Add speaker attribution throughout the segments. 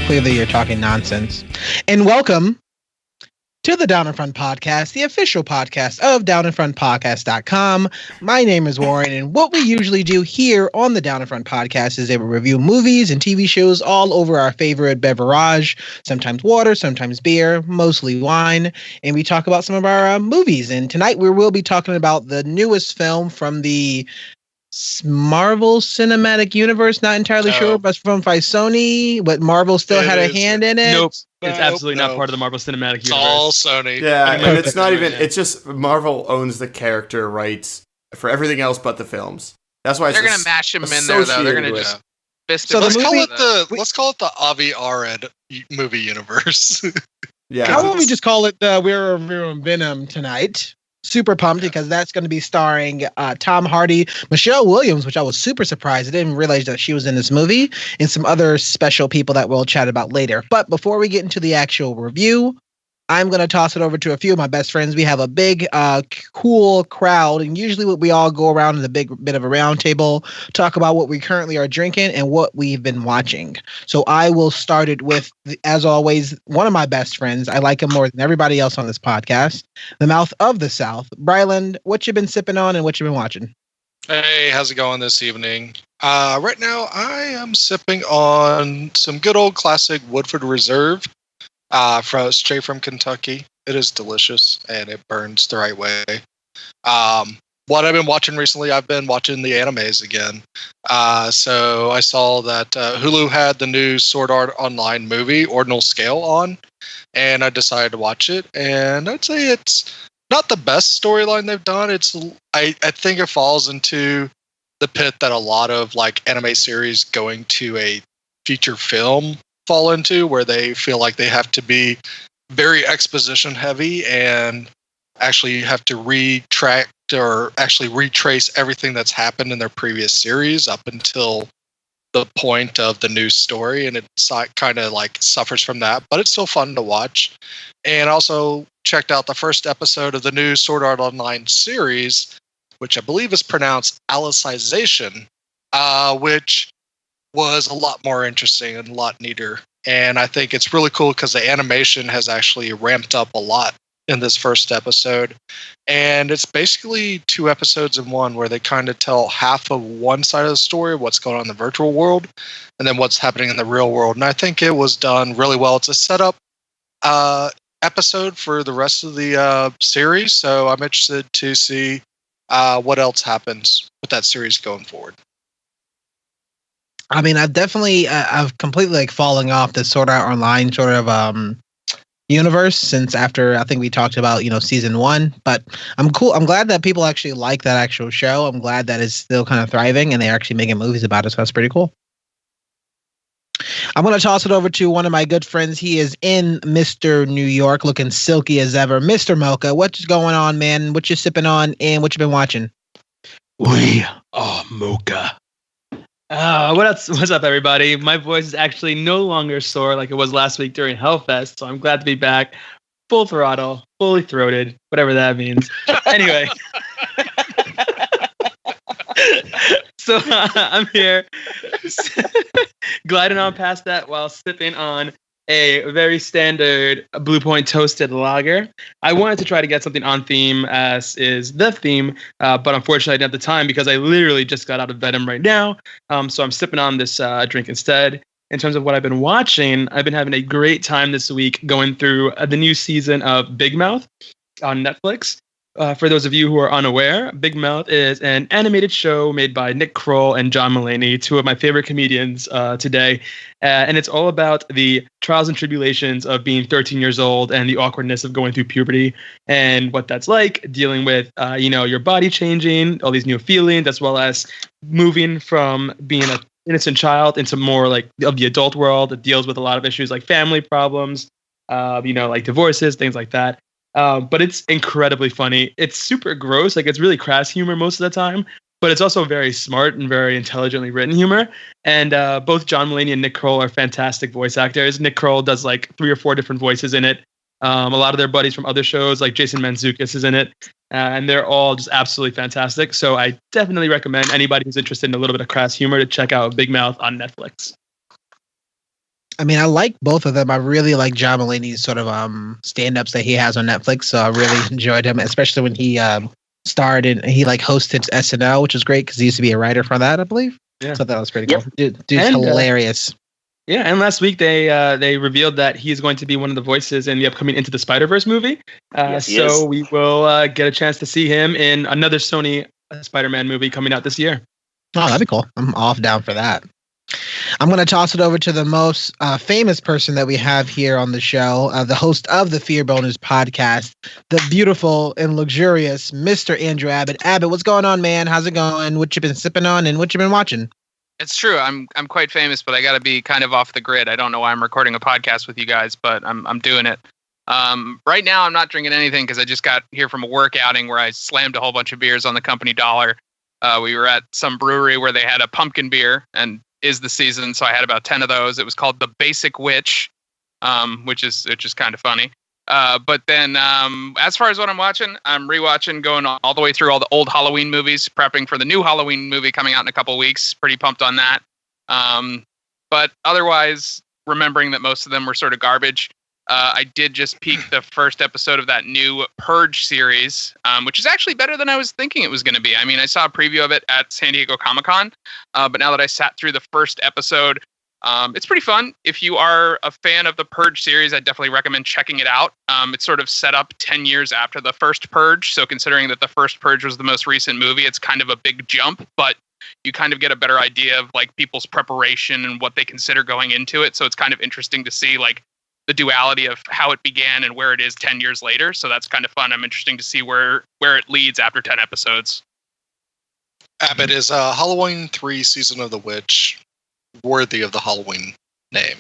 Speaker 1: Clearly you're talking nonsense. And welcome to the Down in Front Podcast, the official podcast of downinfrontpodcast.com. My name is Warren, and what we usually do here on the Down in Front Podcast is they will review movies and TV shows all over our favorite beverage, sometimes water, sometimes beer, mostly wine, and we talk about some of our movies. And tonight we will be talking about the newest film from the Marvel Cinematic Universe, not entirely sure, but from Sony, but Marvel still had a hand in it.
Speaker 2: Nope, it's absolutely not part of the Marvel Cinematic Universe.
Speaker 3: It's all Sony.
Speaker 4: Yeah, and it's not even, it's just Marvel owns the character rights for everything else but the films. That's why it's
Speaker 5: they're going to mash him in there, though. They're going to just fist him.
Speaker 3: Let's call it the Avi Arad movie universe.
Speaker 4: Yeah.
Speaker 1: How about we just call it we're reviewing Venom tonight? Super pumped because that's going to be starring Tom Hardy, Michelle Williams, which I was super surprised. I didn't realize that she was in this movie, and some other special people that we'll chat about later. But before we get into the actual review, I'm going to toss it over to a few of my best friends. We have a big, cool crowd, and usually we all go around in a big bit of a round table, talk about what we currently are drinking and what we've been watching. So I will start it with, as always, one of my best friends. I like him more than everybody else on this podcast, the Mouth of the South. Bryland, what you been sipping on and what you been watching?
Speaker 3: Hey, how's it going this evening? Right now, I am sipping on some good old classic Woodford Reserve. Straight from Kentucky. It is delicious and it burns the right way. What I've been watching recently, I've been watching the animes again. So I saw that Hulu had the new Sword Art Online movie, Ordinal Scale, on, and I decided to watch it. And I'd say it's not the best storyline they've done. I think it falls into the pit that a lot of like anime series going to a feature film fall into, where they feel like they have to be very exposition heavy and actually have to retract or actually retrace everything that's happened in their previous series up until the point of the new story, and it kind of like suffers from that, but it's still fun to watch. And also checked out the first episode of the new Sword Art Online series, which I believe is pronounced Alicization, which was a lot more interesting and a lot neater. And I think it's really cool because the animation has actually ramped up a lot in this first episode. And it's basically 2 episodes in one, where they kind of tell half of one side of the story, what's going on in the virtual world, and then what's happening in the real world. And I think it was done really well. It's a setup episode for the rest of the series. So I'm interested to see what else happens with that series going forward.
Speaker 1: I mean, I've completely like falling off this Sword Art Online sort of universe since after I think we talked about, season 1, but I'm glad that people actually like that actual show. I'm glad that it's still kind of thriving and they're actually making movies about it. So that's pretty cool. I'm going to toss it over to one of my good friends. He is in Mr. New York, looking silky as ever. Mr. Mocha, what's going on, man? What you sipping on and what you been watching?
Speaker 2: We are Mocha. What's up, everybody? My voice is actually no longer sore like it was last week during Hellfest, so I'm glad to be back, full throttle, fully throated, whatever that means. Anyway, so I'm here, gliding on past that while sipping on a very standard Blue Point toasted lager. I wanted to try to get something on theme, as is the theme, but unfortunately I didn't have the time because I literally just got out of Venom right now. So I'm sipping on this drink instead. In terms of what I've been watching, I've been having a great time this week going through the new season of Big Mouth on Netflix. For those of you who are unaware, Big Mouth is an animated show made by Nick Kroll and John Mulaney, 2 of my favorite comedians today. And it's all about the trials and tribulations of being 13 years old and the awkwardness of going through puberty and what that's like, dealing with, your body changing, all these new feelings, as well as moving from being a innocent child into more like of the adult world. It deals with a lot of issues like family problems, like divorces, things like that. But it's incredibly funny. It's super gross. Like, it's really crass humor most of the time, but it's also very smart and very intelligently written humor. And both John Mulaney and Nick Kroll are fantastic voice actors. Nick Kroll does like 3 or 4 different voices in it. A lot of their buddies from other shows, like Jason Mantzoukas, is in it. And they're all just absolutely fantastic. So I definitely recommend anybody who's interested in a little bit of crass humor to check out Big Mouth on Netflix.
Speaker 1: I mean, I like both of them. I really like John Mulaney's sort of stand-ups that he has on Netflix. So I really enjoyed him, especially when he starred and he like hosted SNL, which was great because he used to be a writer for that, I believe.
Speaker 2: Yeah.
Speaker 1: So that was pretty cool. Dude's hilarious.
Speaker 2: And last week they revealed that he's going to be one of the voices in the upcoming Into the Spider-Verse movie. So we will get a chance to see him in another Sony Spider-Man movie coming out this year.
Speaker 1: Oh, that'd be cool. I'm off down for that. I'm going to toss it over to the most famous person that we have here on the show, the host of the Fear Bonus podcast, the beautiful and luxurious Mr. Andrew Abbott. Abbott, what's going on, man? How's it going? What you been sipping on and what you been watching?
Speaker 5: It's true. I'm quite famous, but I got to be kind of off the grid. I don't know why I'm recording a podcast with you guys, but I'm doing it. Right now, I'm not drinking anything because I just got here from a work outing where I slammed a whole bunch of beers on the company dollar. We were at some brewery where they had a pumpkin beer, and is the season, so I had about 10 of those. It was called the Basic Witch, which is kind of funny. But then as far as what I'm watching, I'm rewatching, going all the way through all the old Halloween movies, prepping for the new Halloween movie coming out in a couple of weeks. Pretty pumped on that. But otherwise, remembering that most of them were sort of garbage. I did just peek the first episode of that new Purge series, which is actually better than I was thinking it was going to be. I mean, I saw a preview of it at San Diego Comic-Con, but now that I sat through the first episode, it's pretty fun. If you are a fan of the Purge series, I definitely recommend checking it out. It's sort of set up 10 years after the first Purge, so considering that the first Purge was the most recent movie, it's kind of a big jump, but you kind of get a better idea of like people's preparation and what they consider going into it. So it's kind of interesting to see like the duality of how it began and where it is 10 years later. So that's kind of fun. I'm interesting to see where it leads after 10 episodes.
Speaker 3: Abbott, is Halloween 3 Season of the Witch worthy of the Halloween name?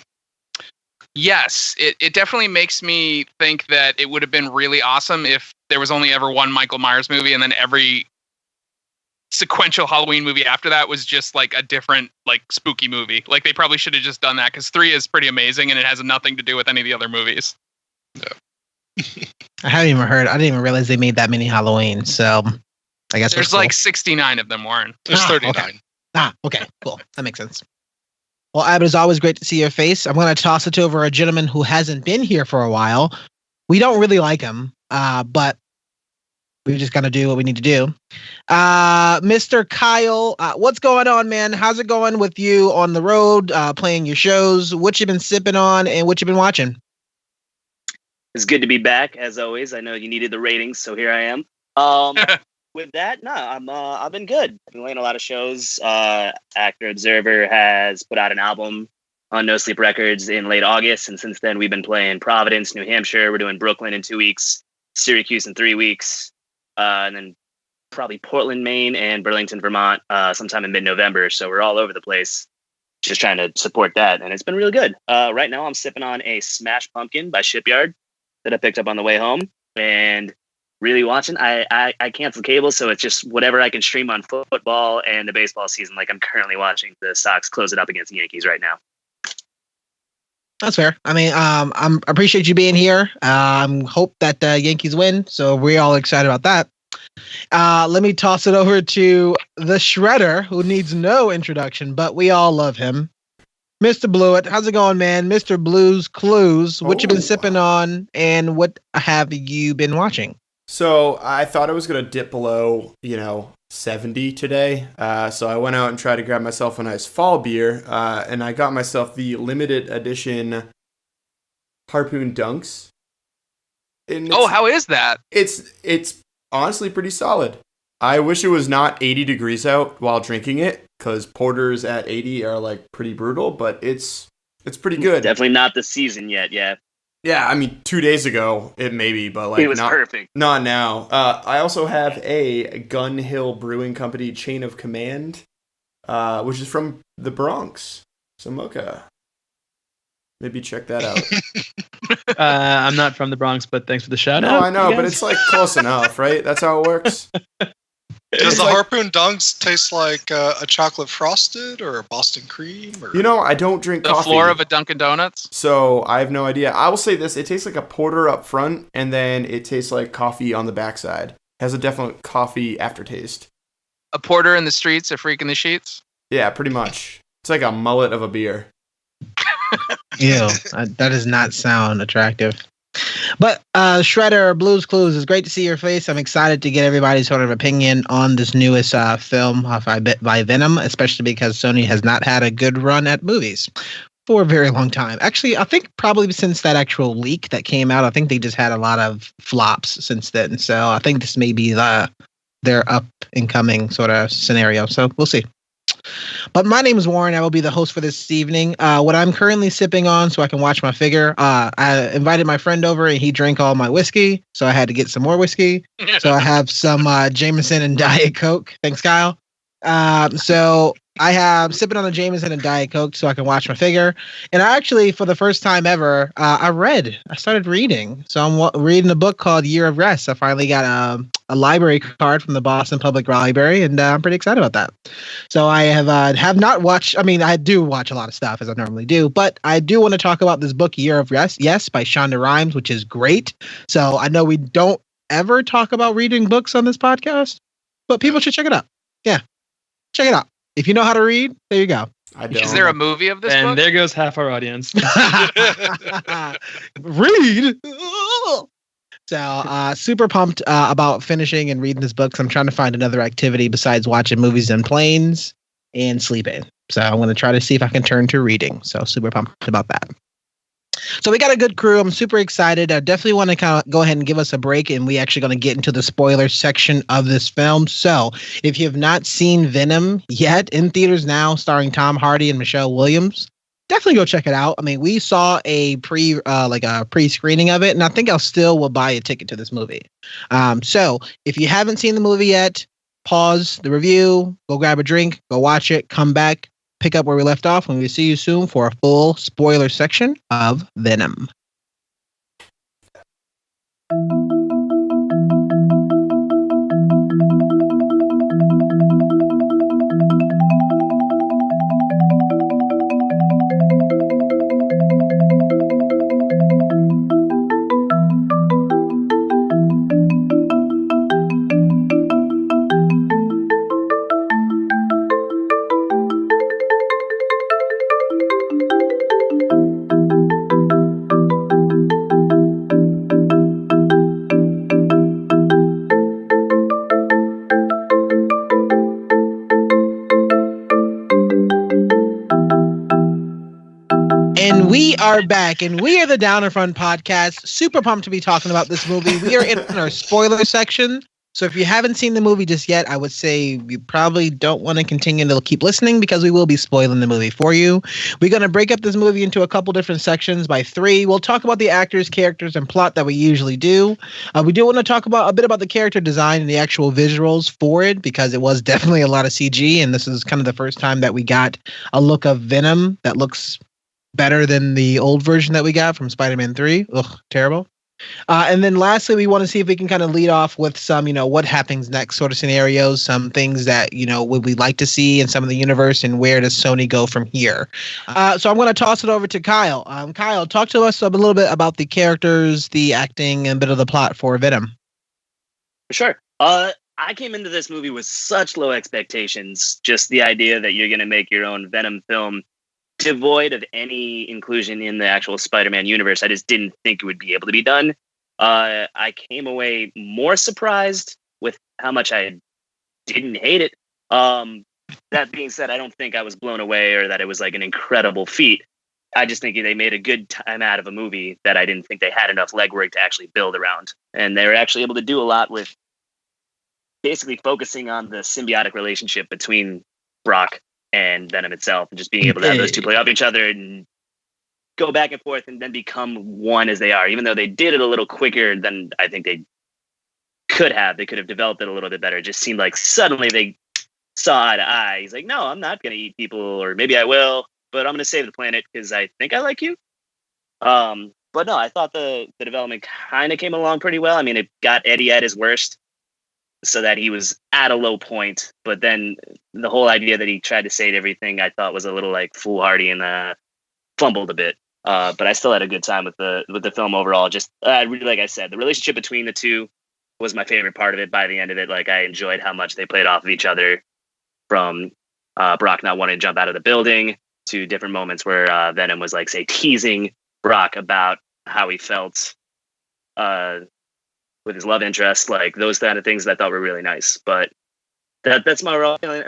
Speaker 5: Yes, it definitely makes me think that it would have been really awesome if there was only ever one Michael Myers movie and then every sequential Halloween movie after that was just like a different like spooky movie. Like they probably should have just done that because 3 is pretty amazing and it has nothing to do with any of the other movies.
Speaker 3: No.
Speaker 1: I didn't even realize they made that many Halloween. So I guess
Speaker 5: there's like 69 of them, Warren.
Speaker 3: There's 39.
Speaker 1: Okay, cool. That makes sense. Well, Abbott, it's always great to see your face. I'm going to toss it over a gentleman who hasn't been here for a while. We don't really like him, but we just got to do what we need to do. Mr. Kyle, what's going on, man? How's it going with you on the road, playing your shows? What you been sipping on and what you been watching?
Speaker 6: It's good to be back, as always. I know you needed the ratings, so here I am. With that, I've been good. I've been playing a lot of shows. Actor Observer has put out an album on No Sleep Records in late August, and since then we've been playing Providence, New Hampshire. We're doing Brooklyn in 2 weeks, Syracuse in 3 weeks, and then probably Portland, Maine, and Burlington, Vermont, sometime in mid-November. So we're all over the place, just trying to support that, and it's been really good. Right now, I'm sipping on a Smash Pumpkin by Shipyard that I picked up on the way home, and really watching. I canceled cable, so it's just whatever I can stream on football and the baseball season. Like I'm currently watching the Sox close it up against the Yankees right now.
Speaker 1: That's fair. I mean, I appreciate you being here. Hope that the Yankees win, so we're all excited about that. Let me toss it over to the Shredder, who needs no introduction, but we all love him. Mr. Blewett, how's it going, man? Mr. Blues Clues, what you been sipping on, and what have you been watching?
Speaker 4: So I thought I was going to dip below, 70 today. So I went out and tried to grab myself a nice fall beer, and I got myself the limited edition Harpoon Dunks.
Speaker 5: How is that?
Speaker 4: It's honestly pretty solid. I wish it was not 80 degrees out while drinking it, because porters at 80 are like pretty brutal, but it's pretty good.
Speaker 6: Definitely not the season yet, yeah.
Speaker 4: Yeah, I mean, 2 days ago, it may be, but like
Speaker 6: it was perfect.
Speaker 4: Not now. I also have a Gun Hill Brewing Company Chain of Command which is from the Bronx. So Mocha, maybe check that out.
Speaker 2: I'm not from the Bronx, but thanks for the shout
Speaker 4: No,
Speaker 2: out.
Speaker 4: I know,
Speaker 2: you
Speaker 4: but
Speaker 2: guys.
Speaker 4: it's like close enough, right? That's how it works.
Speaker 3: Does the Harpoon Dunks taste like a chocolate frosted or a Boston cream? Or...
Speaker 4: You know, I don't drink
Speaker 5: The
Speaker 4: coffee.
Speaker 5: floor of a Dunkin' Donuts?
Speaker 4: So I have no idea. I will say this: it tastes like a porter up front, and then it tastes like coffee on the backside. Has a definite coffee aftertaste.
Speaker 5: A porter in the streets, a freak in the sheets?
Speaker 4: Yeah, pretty much. It's like a mullet of a beer.
Speaker 1: Ew, that does not sound attractive. But Shredder, Blues Clues, it's great to see your face. I'm excited to get everybody's sort of opinion on this newest film by Venom, especially because Sony has not had a good run at movies for a very long time. Actually, I think probably since that actual leak that came out, I think they just had a lot of flops since then. So I think this may be their up and coming sort of scenario. So we'll see. But my name is Warren. I will be the host for this evening. What I'm currently sipping on so I can watch my figure. I invited my friend over and he drank all my whiskey. So I had to get some more whiskey. So I have some Jameson and Diet Coke. Thanks, Kyle. So I have sipping on a Jameson and Diet Coke so I can watch my figure. And I actually, for the first time ever, I started reading. So I'm reading a book called Year of Rest. I finally got a library card from the Boston Public Library, and I'm pretty excited about that. So I have not watched. I mean, I do watch a lot of stuff as I normally do, but I do want to talk about this book, Year of Rest, yes, by Shonda Rhimes, which is great. So I know we don't ever talk about reading books on this podcast, but people should check it out. Yeah, check it out. If you know how to read, there you go.
Speaker 4: I don't.
Speaker 5: Is there a movie of this
Speaker 2: And
Speaker 5: book?
Speaker 2: there goes half our audience.
Speaker 1: Read. So super pumped about finishing and reading this book. So I'm trying to find another activity besides watching movies and planes and sleeping. So I'm going to try to see if I can turn to reading. So super pumped about that. So we got a good crew. I'm super excited. I definitely want to kind of go ahead and give us a break, and we actually going to get into the spoiler section of this film. So if you have not seen Venom yet, in theaters now, starring Tom Hardy and Michelle Williams, definitely go check it out. I mean, we saw a pre-screening of it, and I think I'll still will buy a ticket to this movie. So if you haven't seen the movie yet, pause the review, go grab a drink, go watch it, come back, pick up where we left off, and we'll see you soon for a full spoiler section of Venom. And we are back, and we are the Down in Front podcast. Super pumped to be talking about this movie. We are in our spoiler section. So if you haven't seen the movie just yet, I would say you probably don't want to continue to keep listening because we will be spoiling the movie for you. We're going to break up this movie into a couple different sections by 3. We'll talk about the actors, characters, and plot that we usually do. We do want to talk about a bit about the character design and the actual visuals for it because it was definitely a lot of CG, and this is kind of the first time that we got a look of Venom that looks better than the old version that we got from Spider-Man 3. Ugh, terrible. And then lastly, we want to see if we can kind of lead off with some, what happens next sort of scenarios, some things that, would we like to see in some of the universe, and where does Sony go from here? So I'm going to toss it over to Kyle. Kyle, talk to us a little bit about the characters, the acting, and a bit of the plot for Venom.
Speaker 6: Sure. I came into this movie with such low expectations. Just the idea that you're going to make your own Venom film devoid of any inclusion in the actual Spider-Man universe. I just didn't think it would be able to be done. I came away more surprised with how much I didn't hate it. That being said, I don't think I was blown away or that it was like an incredible feat. I just think they made a good time out of a movie that I didn't think they had enough legwork to actually build around. And they were actually able to do a lot with basically focusing on the symbiotic relationship between Brock and Venom itself, and just being able to have those two play off each other and go back and forth and then become one as they are. Even though they did it a little quicker than I think they could have developed it a little bit better. It just seemed like suddenly they saw eye to eye. He's like, no, I'm not going to eat people, or maybe I will, but I'm going to save the planet because I think I like you. But no, I thought the development kind of came along pretty well. I mean, it got Eddie at his worst, so that he was at a low point. But then the whole idea that he tried to save everything, I thought was a little like foolhardy and fumbled a bit. But I still had a good time with the film overall. Just really, like I said, the relationship between the two was my favorite part of it. By the end of it, like I enjoyed how much they played off of each other, from Brock not wanting to jump out of the building to different moments where Venom was like, say, teasing Brock about how he felt with his love interest, like those kind of things that I thought were really nice. But that's my overall feeling.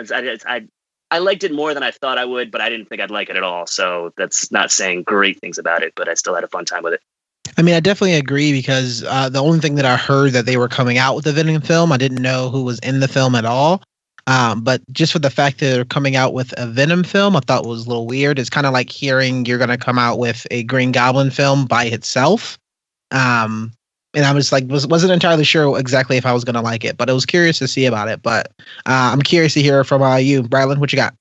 Speaker 6: I liked it more than I thought I would, but I didn't think I'd like it at all. So that's not saying great things about it, but I still had a fun time with it.
Speaker 1: I mean, I definitely agree because the only thing that I heard that they were coming out with the Venom film, I didn't know who was in the film at all. But just for the fact that they're coming out with a Venom film, I thought was a little weird. It's kind of like hearing you're going to come out with a Green Goblin film by itself. And I was like, wasn't entirely sure exactly if I was going to like it, but I was curious to see about it. But I'm curious to hear from you, Brylan. What you got?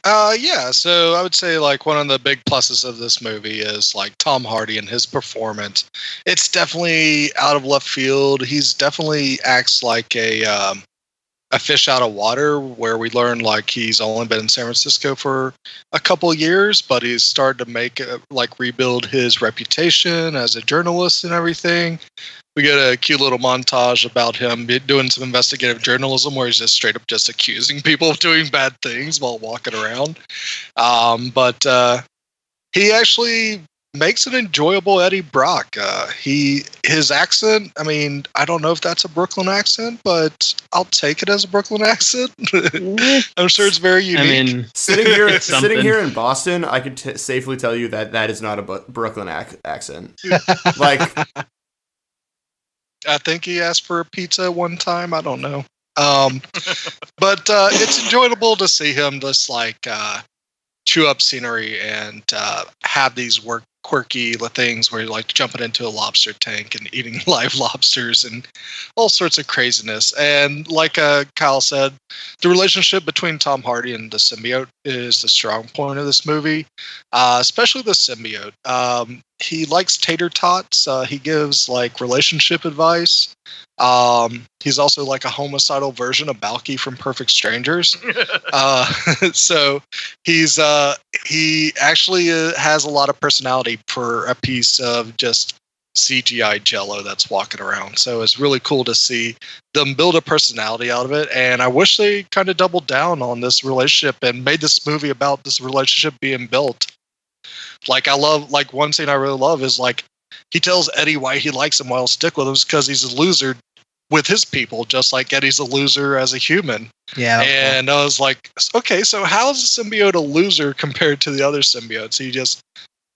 Speaker 3: Yeah, so I would say like one of the big pluses of this movie is like Tom Hardy and his performance. It's definitely out of left field. He's definitely acts like a fish out of water, where we learn like he's only been in San Francisco for a couple years, but he's started to make like rebuild his reputation as a journalist and everything. We get a cute little montage about him doing some investigative journalism where he's just straight up just accusing people of doing bad things while walking around. But he actually makes an enjoyable Eddie Brock. His accent, I mean, I don't know if that's a Brooklyn accent, but I'll take it as a Brooklyn accent. I'm sure it's very unique.
Speaker 2: I mean,
Speaker 4: sitting here in Boston, I could safely tell you that is not a Brooklyn accent. Like,
Speaker 3: I think he asked for a pizza one time. I don't know. But it's enjoyable to see him just like chew up scenery and have these quirky things where you're like jumping into a lobster tank and eating live lobsters and all sorts of craziness. And like Kyle said, the relationship between Tom Hardy and the symbiote is the strong point of this movie, especially the symbiote. He likes tater tots. He gives like relationship advice. He's also like a homicidal version of Balky from Perfect Strangers. So he actually has a lot of personality for a piece of just CGI Jello that's walking around. So it's really cool to see them build a personality out of it. And I wish they kind of doubled down on this relationship and made this movie about this relationship being built. Like I love, like one scene I really love is like he tells Eddie why he likes him while he'll stick with him because he's a loser with his people, just like Eddie's a loser as a human.
Speaker 1: Yeah.
Speaker 3: And I was like, okay, so how is the symbiote a loser compared to the other symbiotes? He just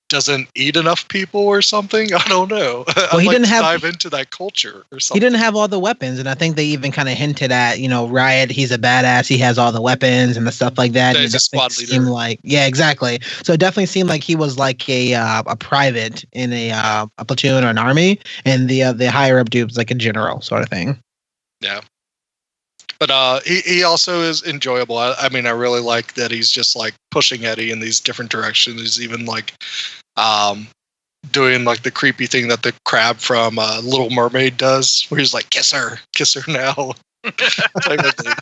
Speaker 3: doesn't eat enough people or something? I don't know.
Speaker 1: Well, he didn't
Speaker 3: dive into that culture or something.
Speaker 1: He didn't have all the weapons, and I think they even kind of hinted at, Riot, he's a badass, he has all the weapons and the stuff like that.
Speaker 3: He's a squad leader.
Speaker 1: Like, yeah, exactly. So it definitely seemed like he was like a private in a platoon or an army, and the higher up dude was like a general sort of thing.
Speaker 3: Yeah. But he also is enjoyable. I mean, I really like that he's just like pushing Eddie in these different directions. He's even like doing like the creepy thing that the crab from Little Mermaid does, where he's like, kiss her now. Type of thing.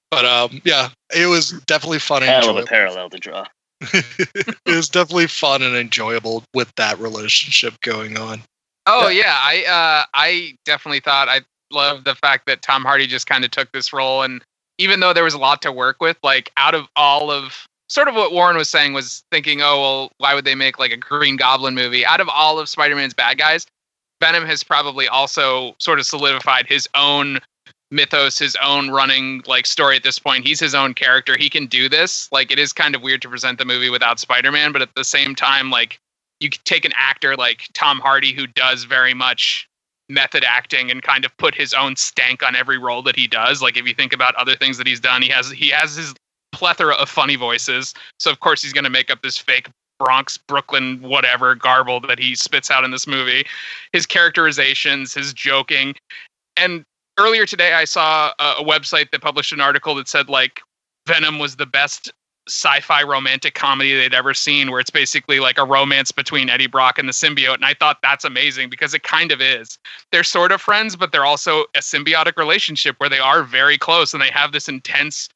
Speaker 3: But yeah, it was definitely fun and
Speaker 6: Hell of
Speaker 3: enjoyable.
Speaker 6: a parallel to draw.
Speaker 3: It was definitely fun and enjoyable with that relationship going on.
Speaker 5: Oh yeah, I definitely thought I loved the fact that Tom Hardy just kind of took this role, and even though there was a lot to work with, like out of all of sort of what Warren was saying, was thinking, oh well, why would they make like a Green Goblin movie? Out of all of Spider-Man's bad guys, Venom has probably also sort of solidified his own mythos, his own running like story at this point. He's his own character. He can do this. Like, it is kind of weird to present the movie without Spider-Man, but at the same time, like, you could take an actor like Tom Hardy, who does very much method acting and kind of put his own stank on every role that he does. Like, if you think about other things that he's done, he has his plethora of funny voices. So of course he's going to make up this fake Bronx, Brooklyn, whatever garble that he spits out in this movie. His characterizations, his joking, and earlier today I saw a website that published an article that said like Venom was the best sci-fi romantic comedy they'd ever seen, where it's basically like a romance between Eddie Brock and the symbiote. And I thought that's amazing because it kind of is. They're sort of friends, but they're also a symbiotic relationship where they are very close and they have this intense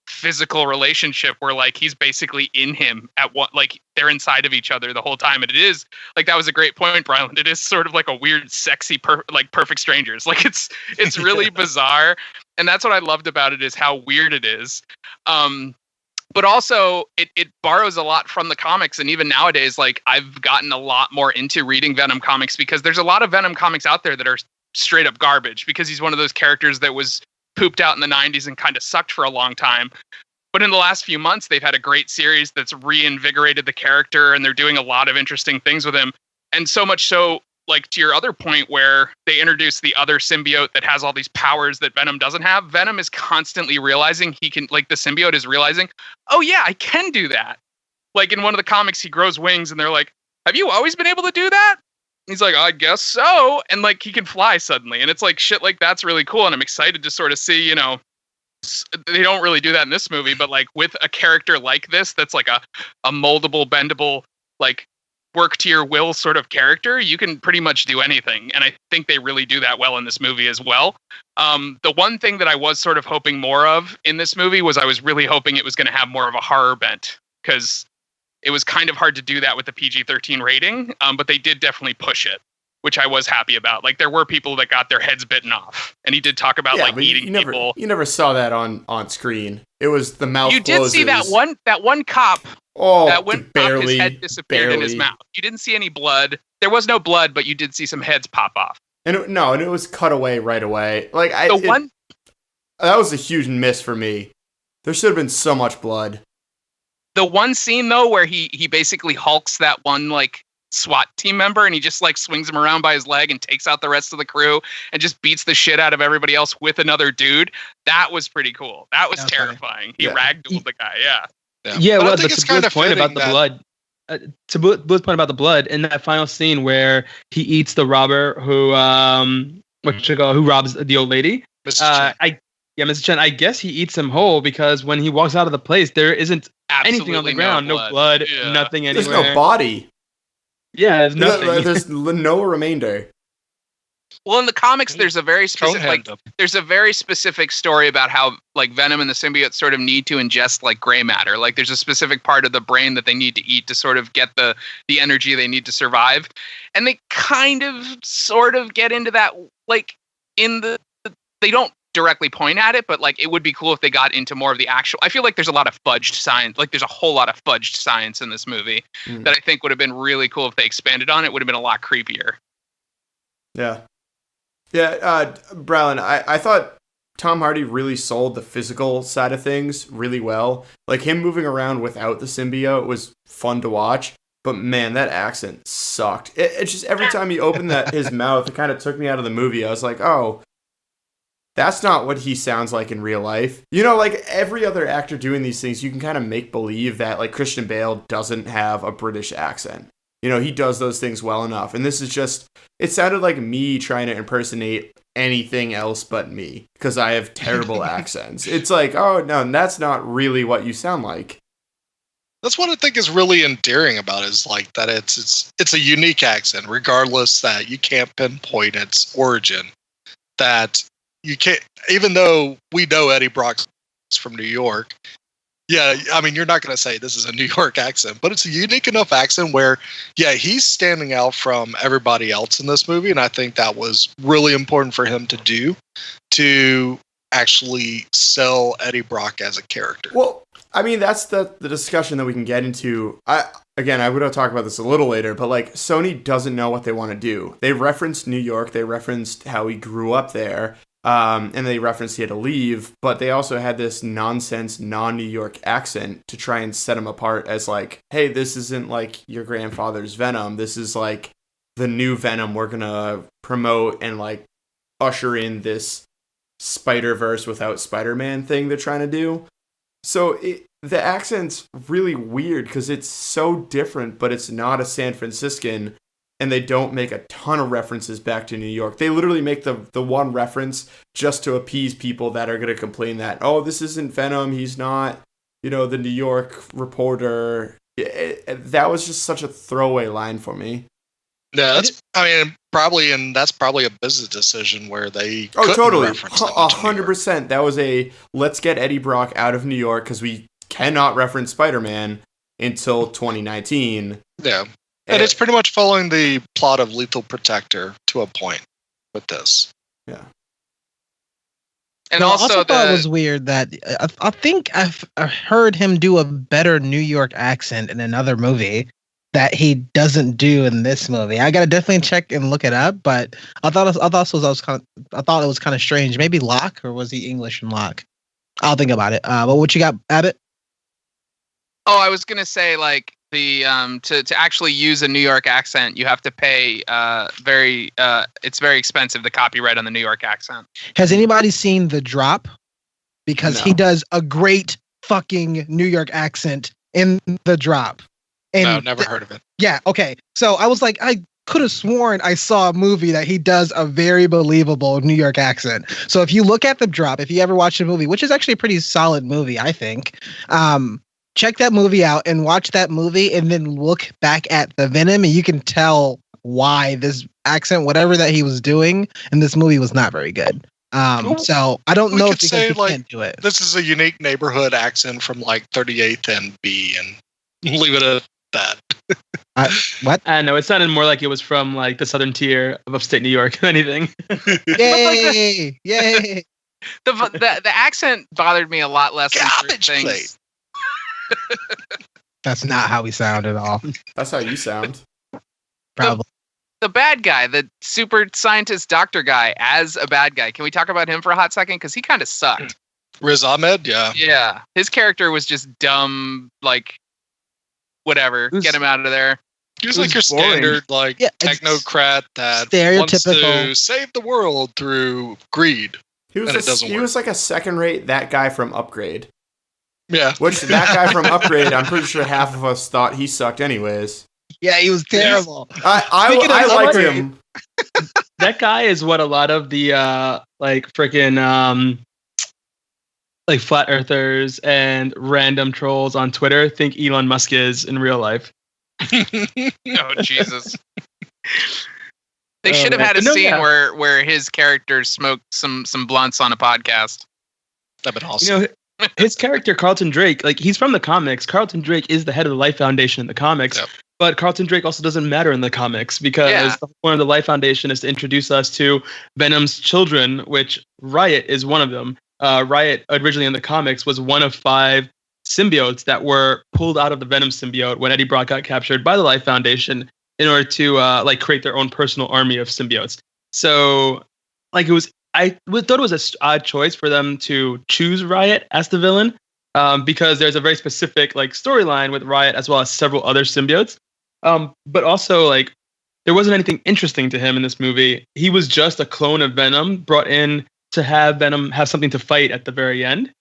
Speaker 5: physical relationship where like he's basically in him at what, like they're inside of each other the whole time. And it is like, that was a great point, Bryland. It is sort of like a weird, sexy, like perfect strangers. Like it's really bizarre. And that's what I loved about it, is how weird it is. But also it borrows a lot from the comics. And even nowadays, like I've gotten a lot more into reading Venom comics because there's a lot of Venom comics out there that are straight up garbage because he's one of those characters that was pooped out in the 90s and kind of sucked for a long time. But in the last few months, they've had a great series that's reinvigorated the character and they're doing a lot of interesting things with him. And so much so, like to your other point where they introduce the other symbiote that has all these powers that Venom doesn't have, Venom is constantly realizing he can, like the symbiote is realizing, oh yeah, I can do that. Like in one of the comics, he grows wings and they're like, have you always been able to do that? And he's like, I guess so. And like he can fly suddenly. And it's like shit like that's really cool. And I'm excited to sort of see, you know, they don't really do that in this movie, but like with a character like this, that's like a moldable, bendable, like work to your will sort of character, you can pretty much do anything. And I think they really do that well in this movie as well. The one thing that I was sort of hoping more of in this movie was I was really hoping it was going to have more of a horror bent, because it was kind of hard to do that with the PG-13 rating. But they did definitely push it, which I was happy about. Like there were people that got their heads bitten off, and he did talk about like eating people.
Speaker 4: You never saw that on screen. It was the mouth.
Speaker 5: You did
Speaker 4: closes.
Speaker 5: see that one cop.
Speaker 4: Oh,
Speaker 5: that one cop, his head disappeared in his
Speaker 4: barely.
Speaker 5: mouth. You didn't see any blood. There was no blood, but you did see some heads pop off.
Speaker 4: And it was cut away right away. Like that was a huge miss for me. There should have been so much blood.
Speaker 5: The one scene though where he basically hulks that one like SWAT team member and he just like swings him around by his leg and takes out the rest of the crew and just beats the shit out of everybody else with another dude. That was pretty cool. That was terrifying. He ragdolled the guy. Yeah.
Speaker 2: Yeah,
Speaker 3: but
Speaker 2: well,
Speaker 3: I think it's kind of
Speaker 2: point about the blood. To Blue's point about the blood in that final scene where he eats the robber who who robs the old lady.
Speaker 3: Mr. Chen.
Speaker 2: Mr. Chen. I guess he eats him whole because when he walks out of the place, there isn't anything on the ground, no blood, nothing anywhere.
Speaker 4: There's no body.
Speaker 2: Yeah, there's nothing.
Speaker 4: There's no remainder.
Speaker 5: Well, in the comics, there's a very specific story about how like Venom and the symbiote sort of need to ingest like gray matter. Like there's a specific part of the brain that they need to eat to sort of get the energy they need to survive. And they kind of sort of get into that like they don't directly point at it, but like it would be cool if they got into more of the actual. I feel like there's a lot of fudged science. Like there's a whole lot of fudged science in this movie that I think would have been really cool if they expanded on. It would have been a lot creepier.
Speaker 4: Yeah. Yeah, Brylin, I thought Tom Hardy really sold the physical side of things really well. Like him moving around without the symbiote was fun to watch, but man, that accent sucked. It's just every time he opened his mouth, it kind of took me out of the movie. I was like, oh, that's not what he sounds like in real life. You know, like every other actor doing these things, you can kind of make believe that like Christian Bale doesn't have a British accent. You know, he does those things well enough. And this is just, it sounded like me trying to impersonate anything else but me because I have terrible accents. It's like, oh, no, that's not really what you sound like.
Speaker 3: That's what I think is really endearing about it, is like that it's a unique accent, regardless that you can't pinpoint its origin. That you can't, even though we know Eddie Brock's from New York. Yeah, I mean, you're not going to say this is a New York accent, but it's a unique enough accent where, yeah, he's standing out from everybody else in this movie, and I think that was really important for him to do, to actually sell Eddie Brock as a character.
Speaker 4: Well, I mean, that's the discussion that we can get into. I would have talked about this a little later, but like Sony doesn't know what they want to do. They referenced New York, they referenced how he grew up there. And they referenced he had to leave, but they also had this nonsense non-New York accent to try and set him apart as like, hey, this isn't like your grandfather's Venom. This is like the new Venom we're going to promote and like usher in this Spider-Verse without Spider-Man thing they're trying to do. So the accent's really weird because it's so different, but it's not a San Franciscan. and they don't make a ton of references back to New York. They literally make the one reference just to appease people that are going to complain that, oh, this isn't Venom, he's not, the New York reporter. That was just such a throwaway line for me.
Speaker 3: Yeah, that's probably a business decision where they
Speaker 4: totally
Speaker 3: reference them to New York.
Speaker 4: 100%. That was a let's get Eddie Brock out of New York because we cannot reference Spider-Man until 2019.
Speaker 3: Yeah. And it's pretty much following the plot of Lethal Protector to a point with this.
Speaker 4: Yeah.
Speaker 5: And
Speaker 1: I
Speaker 5: also
Speaker 1: thought it was weird that I think I've heard him do a better New York accent in another movie that he doesn't do in this movie. I gotta definitely check and look it up, but I thought it was kind of strange. Maybe Locke, or was he English in Locke? I'll think about it. But what you got, Abbott?
Speaker 5: Oh, I was gonna say, like, the to actually use a New York accent, you have to pay it's very expensive, the copyright on the New York accent.
Speaker 1: Has anybody seen The Drop? Because he does a great fucking New York accent in The Drop. And
Speaker 3: no, never heard of it.
Speaker 1: Yeah, okay. So I was like, I could have sworn I saw a movie that he does a very believable New York accent. So if you look at The Drop, if you ever watch the movie, which is actually a pretty solid movie, I think, check that movie out and watch that movie and then look back at the Venom, and you can tell why this accent, whatever that he was doing in this movie, was not very good. So I don't know if he can't do it.
Speaker 3: This is a unique neighborhood accent from like 38th and B, and leave it at that.
Speaker 1: What?
Speaker 2: I know, it sounded more like it was from like the southern tier of upstate New York than anything.
Speaker 1: Yay! Yay!
Speaker 5: The accent bothered me a lot less than certain
Speaker 3: Garbage
Speaker 5: things.
Speaker 3: plate.
Speaker 1: That's not how we sound at all.
Speaker 4: That's how you sound.
Speaker 1: Probably.
Speaker 5: The bad guy, the super scientist doctor guy, as a bad guy. Can we talk about him for a hot second? Because he kind of sucked.
Speaker 3: Riz Ahmed, yeah.
Speaker 5: Yeah. His character was just dumb, like, whatever. Get him out of there.
Speaker 3: He was like your standard, like, technocrat that wants to save the world through greed.
Speaker 4: He was like a second-rate that guy from Upgrade.
Speaker 3: Yeah.
Speaker 4: Which, that guy from Upgrade, I'm pretty sure half of us thought he sucked anyways.
Speaker 1: Yeah, he was terrible.
Speaker 4: I liked him.
Speaker 2: That guy is what a lot of the like freaking like flat earthers and random trolls on Twitter think Elon Musk is in real life.
Speaker 5: Oh Jesus! They should have had a scene where his character smoked some blunts on a podcast.
Speaker 3: That'd been awesome.
Speaker 2: His character Carlton Drake, like, he's from the comics. Carlton Drake is the head of the Life Foundation in the comics. Yep. But Carlton Drake also doesn't matter in the comics because the point of the Life Foundation is to introduce us to Venom's children, which Riot is one of them. Riot, originally in the comics, was one of 5 symbiotes that were pulled out of the Venom symbiote when Eddie Brock got captured by the Life Foundation in order to create their own personal army of symbiotes. So, like, I thought it was an odd choice for them to choose Riot as the villain because there's a very specific storyline with Riot as well as several other symbiotes. But also, there wasn't anything interesting to him in this movie. He was just a clone of Venom brought in to have Venom have something to fight at the very end.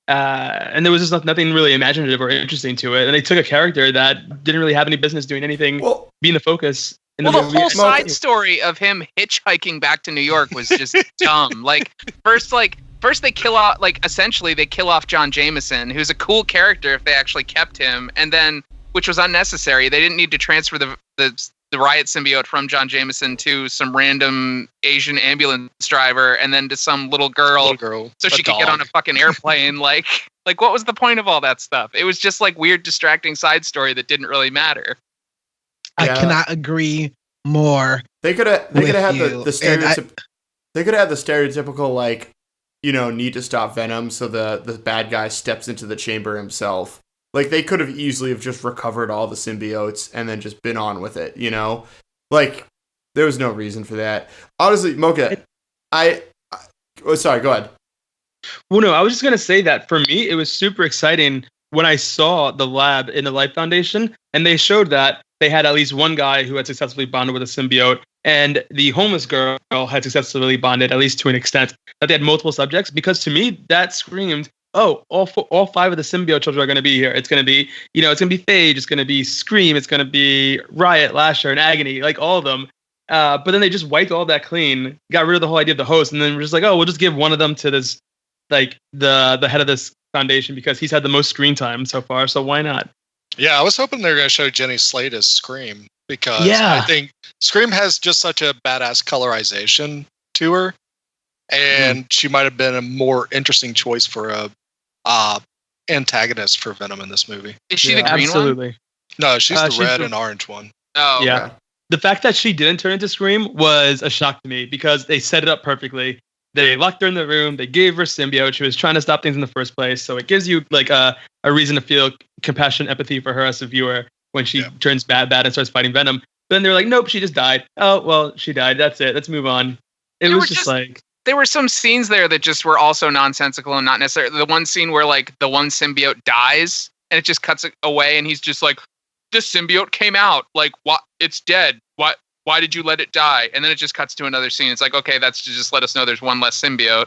Speaker 2: And there was just nothing really imaginative or interesting to it. And they took a character that didn't really have any business doing anything, being the focus.
Speaker 5: The whole side story of him hitchhiking back to New York was just dumb. First they kill off, essentially they kill off John Jameson, who's a cool character if they actually kept him, and then, which was unnecessary, they didn't need to transfer the Riot symbiote from John Jameson to some random Asian ambulance driver and then to some little girl so she could get on a fucking airplane. Like what was the point of all that stuff? It was just weird, distracting side story that didn't really matter.
Speaker 1: I cannot agree more.
Speaker 4: They could have had the stereotypical. They could have had the stereotypical need to stop Venom, so the bad guy steps into the chamber himself. They could have easily have just recovered all the symbiotes and then just been on with it. There was no reason for that. Honestly, Mocha, sorry, go ahead.
Speaker 2: Well, no, I was just gonna say that for me, it was super exciting when I saw the lab in the Life Foundation, and they showed that they had at least one guy who had successfully bonded with a symbiote, and the homeless girl had successfully bonded, at least to an extent, that they had multiple subjects, because to me, that screamed all five of the symbiote children are going to be here. It's going to be, it's going to be Phage, it's going to be Scream, it's going to be Riot, Lasher, and Agony, like all of them. But then they just wiped all that clean, got rid of the whole idea of the host, and then we're just like, oh, we'll just give one of them to this, like the head of this foundation because he's had the most screen time so far. So why not?
Speaker 3: Yeah, I was hoping they were going to show Jenny Slate as Scream because
Speaker 2: Yeah.
Speaker 3: I think Scream has just such a badass colorization to her, and she might have been a more interesting choice for a antagonist for Venom in this movie.
Speaker 5: Is she the green
Speaker 2: Absolutely.
Speaker 5: one?
Speaker 3: No, she's the
Speaker 2: She's
Speaker 3: red
Speaker 2: the-
Speaker 3: and orange one.
Speaker 5: Oh, okay.
Speaker 2: Yeah. The fact that she didn't turn into Scream was a shock to me because they set it up perfectly. They locked her in the room. They gave her symbiote. She was trying to stop things in the first place. So it gives you like a reason to feel compassion, empathy for her as a viewer when she turns bad and starts fighting Venom. But then they're like, nope, she just died. Oh, well, she died. That's it. Let's move on. It
Speaker 5: They
Speaker 2: was
Speaker 5: were
Speaker 2: just
Speaker 5: just-
Speaker 2: like,
Speaker 5: There were some scenes there that just were also nonsensical and not necessarily. The one scene where like the one symbiote dies and it just cuts it away and he's just like, the symbiote came out. Like, what? It's dead. What? Why did you let it die? And then it just cuts to another scene. It's like, okay, that's to just let us know there's one less symbiote.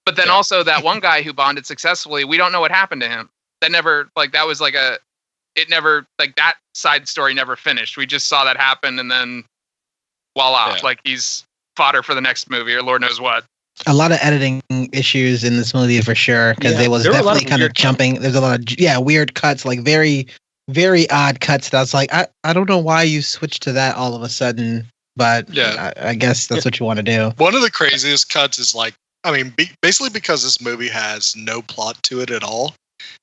Speaker 5: But then also that one guy who bonded successfully, we don't know what happened to him. That never, like, that was like that side story never finished. We just saw that happen and then voila, like he's fodder for the next movie or Lord knows what.
Speaker 1: A lot of editing issues in this movie for sure because
Speaker 2: Yeah,
Speaker 1: it was
Speaker 2: there were a lot
Speaker 1: definitely
Speaker 2: of
Speaker 1: kind of
Speaker 2: weird
Speaker 1: jumping. There's a lot of weird cuts, like very, very odd cuts. That I was like, I don't know why you switched to that all of a sudden, but I guess that's what you want to do.
Speaker 3: One of the craziest cuts is like, I mean, basically because this movie has no plot to it at all,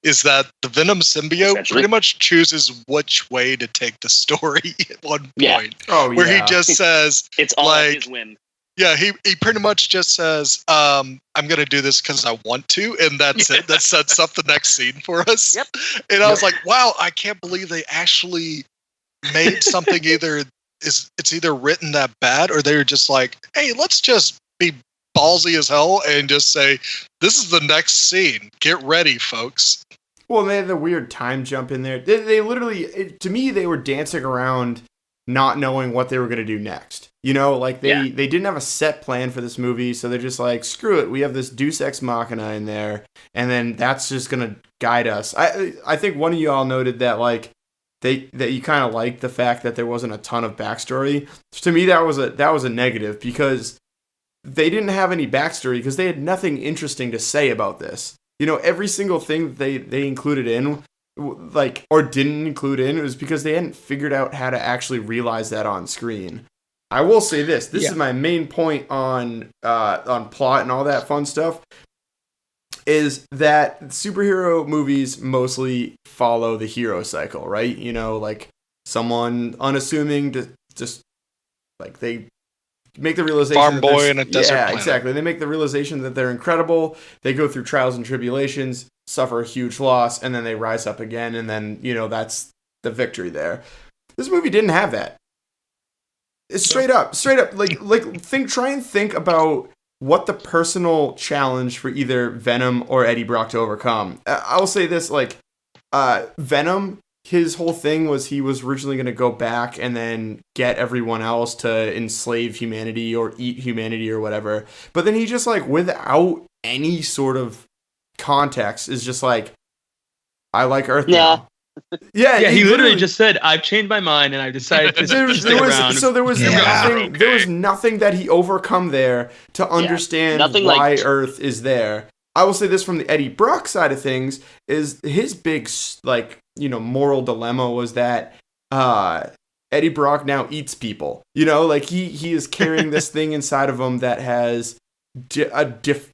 Speaker 3: is that the Venom symbiote pretty much chooses which way to take the story at one point. Where he just says,
Speaker 6: it's all
Speaker 3: like,
Speaker 6: his whim.
Speaker 3: Yeah, he pretty much just says, I'm going to do this because I want to, and that's it. That sets up the next scene for us.
Speaker 6: Yep.
Speaker 3: And I was like, wow, I can't believe they actually made something it's either written that bad or they were just like, hey, let's just be ballsy as hell and just say, this is the next scene. Get ready, folks.
Speaker 4: Well, they had the weird time jump in there. They literally, to me, they were dancing around not knowing what they were going to do next. You know, like they didn't have a set plan for this movie, so they're just like, screw it, we have this Deus Ex Machina in there, and then that's just going to guide us. I think one of you all noted that, like, that you kind of liked the fact that there wasn't a ton of backstory. To me, that was a negative, because they didn't have any backstory, because they had nothing interesting to say about this. You know, every single thing that they included in, like, or didn't include in, it was because they hadn't figured out how to actually realize that on screen. I will say this is my main point on plot and all that fun stuff, is that superhero movies mostly follow the hero cycle, right? You know, like someone unassuming to just, like, they make the realization
Speaker 3: farm boy in a desert planet.
Speaker 4: Exactly. They make the realization that they're incredible. They go through trials and tribulations, suffer a huge loss, and then they rise up again, and then, you know, that's the victory there. This movie didn't have that. It's straight up, try and think about what the personal challenge for either Venom or Eddie Brock to overcome. I'll say this, like, Venom, his whole thing was he was originally going to go back and then get everyone else to enslave humanity or eat humanity or whatever. But then he just, like, without any sort of context, is just like, I like Earth now.
Speaker 2: Yeah, he literally just said, I've changed my mind and I've decided to stick around.
Speaker 4: So there was nothing that he overcome there to understand why Earth is there. I will say this from the Eddie Brock side of things, is his big, like, you know, moral dilemma was that Eddie Brock now eats people. You know, like he is carrying this thing inside of him that has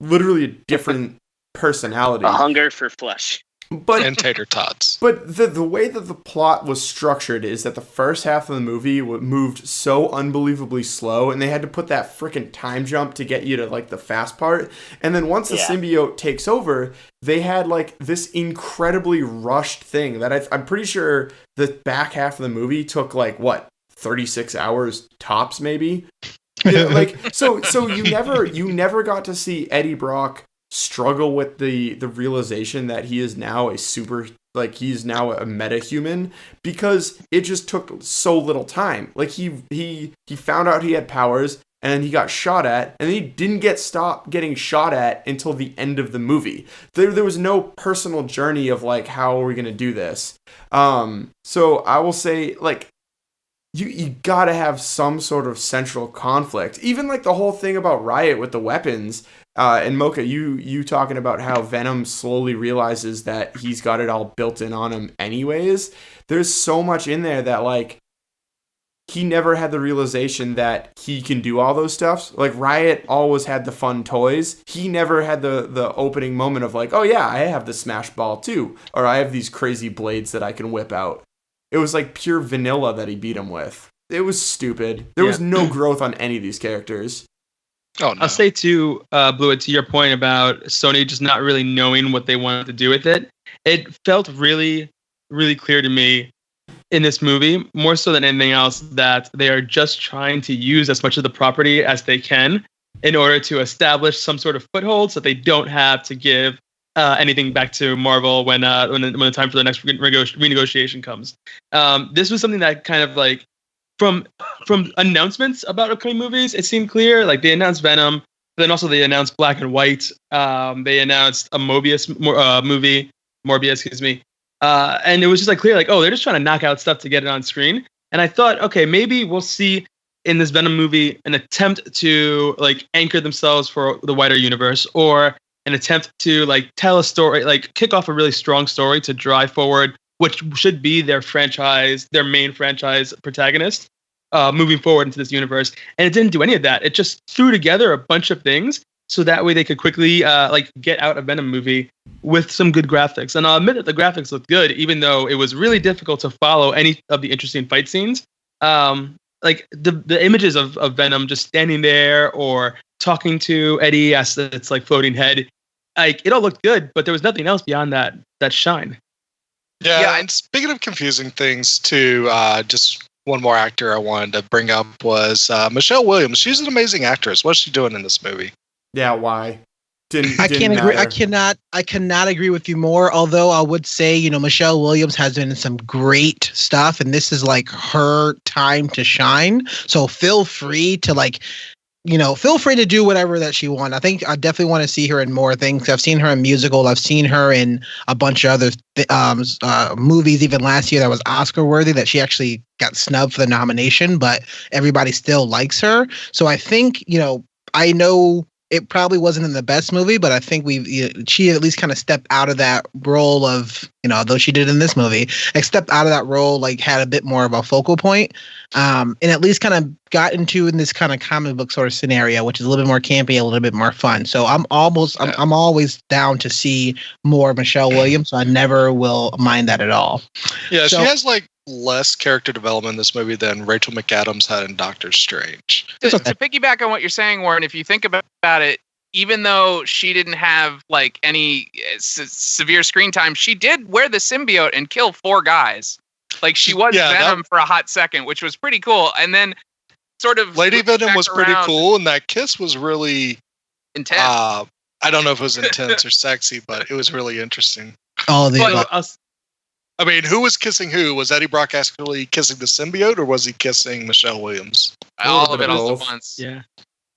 Speaker 4: literally a different personality.
Speaker 6: A hunger for flesh.
Speaker 3: And tater tots.
Speaker 4: But the way that the plot was structured is that the first half of the movie moved so unbelievably slow, and they had to put that freaking time jump to get you to, like, the fast part. And then once the symbiote takes over, they had, like, this incredibly rushed thing that I'm pretty sure the back half of the movie took, like, what, 36 hours tops, maybe? Yeah, like, so you never got to see Eddie Brock struggle with the realization that he is now he's now a metahuman, because it just took so little time. Like, he found out he had powers, and then he got shot at, and he didn't stop getting shot at until the end of the movie. There was no personal journey of like, how are we gonna do this? So I will say, like, you gotta have some sort of central conflict. Even like the whole thing about Riot with the weapons, and Mocha, you talking about how Venom slowly realizes that he's got it all built in on him anyways. There's so much in there that, like, he never had the realization that he can do all those stuffs. Like, Riot always had the fun toys. He never had the opening moment of like, oh yeah, I have the smash ball too, or I have these crazy blades that I can whip out. It was like pure vanilla that he beat him with. It was stupid. There was no growth on any of these characters.
Speaker 3: Oh, no.
Speaker 2: I'll say too, Blue, to your point about Sony just not really knowing what they wanted to do with it. It felt really, really clear to me in this movie, more so than anything else, that they are just trying to use as much of the property as they can in order to establish some sort of foothold, so they don't have to give anything back to Marvel when the time for the next renegotiation comes. This was something that kind of like from announcements about upcoming movies, it seemed clear. Like they announced Venom, but then also they announced Black and White. They announced a Morbius, excuse me. And it was just like clear, like, oh, they're just trying to knock out stuff to get it on screen. And I thought, okay, maybe we'll see in this Venom movie an attempt to like anchor themselves for the wider universe, or an attempt to like tell a story, like kick off a really strong story to drive forward, which should be their franchise, their main franchise protagonist, moving forward into this universe. And it didn't do any of that. It just threw together a bunch of things so that way they could quickly like get out a Venom movie with some good graphics. And I'll admit that the graphics looked good, even though it was really difficult to follow any of the interesting fight scenes. Like the images of Venom just standing there or talking to Eddie as its like floating head, like it all looked good, but there was nothing else beyond that shine.
Speaker 3: Yeah, and speaking of confusing things too, just one more actor I wanted to bring up was Michelle Williams. She's an amazing actress. What's she doing in this movie?
Speaker 4: Yeah, why?
Speaker 1: I can't agree. I cannot agree with you more. Although I would say, Michelle Williams has been in some great stuff, and this is like her time to shine. So feel free to feel free to do whatever that she wants. I think I definitely want to see her in more things. I've seen her in musical. I've seen her in a bunch of other movies, even last year that was Oscar worthy, that she actually got snubbed for the nomination, but everybody still likes her. So I think, I know it probably wasn't in the best movie, but I think she at least kind of stepped out of that role of, though she did in this movie, stepped out of that role, like had a bit more of a focal point, and at least kind of got into in this kind of comic book sort of scenario, which is a little bit more campy, a little bit more fun. So I'm always down to see more Michelle Williams. So I never will mind that at all.
Speaker 3: Yeah, so, she has like less character development in this movie than Rachel McAdams had in Doctor Strange.
Speaker 5: To piggyback on what you're saying, Warren, if you think about it, even though she didn't have like any severe screen time, she did wear the symbiote and kill 4 guys. Like she was Venom for a hot second, which was pretty cool. And then sort of
Speaker 3: Lady Venom was pretty cool, and that kiss was really
Speaker 5: intense.
Speaker 3: I don't know if it was intense or sexy, but it was really interesting. I mean, who was kissing who? Was Eddie Brock actually kissing the symbiote, or was he kissing Michelle Williams?
Speaker 5: All of it all at once.
Speaker 2: Yeah.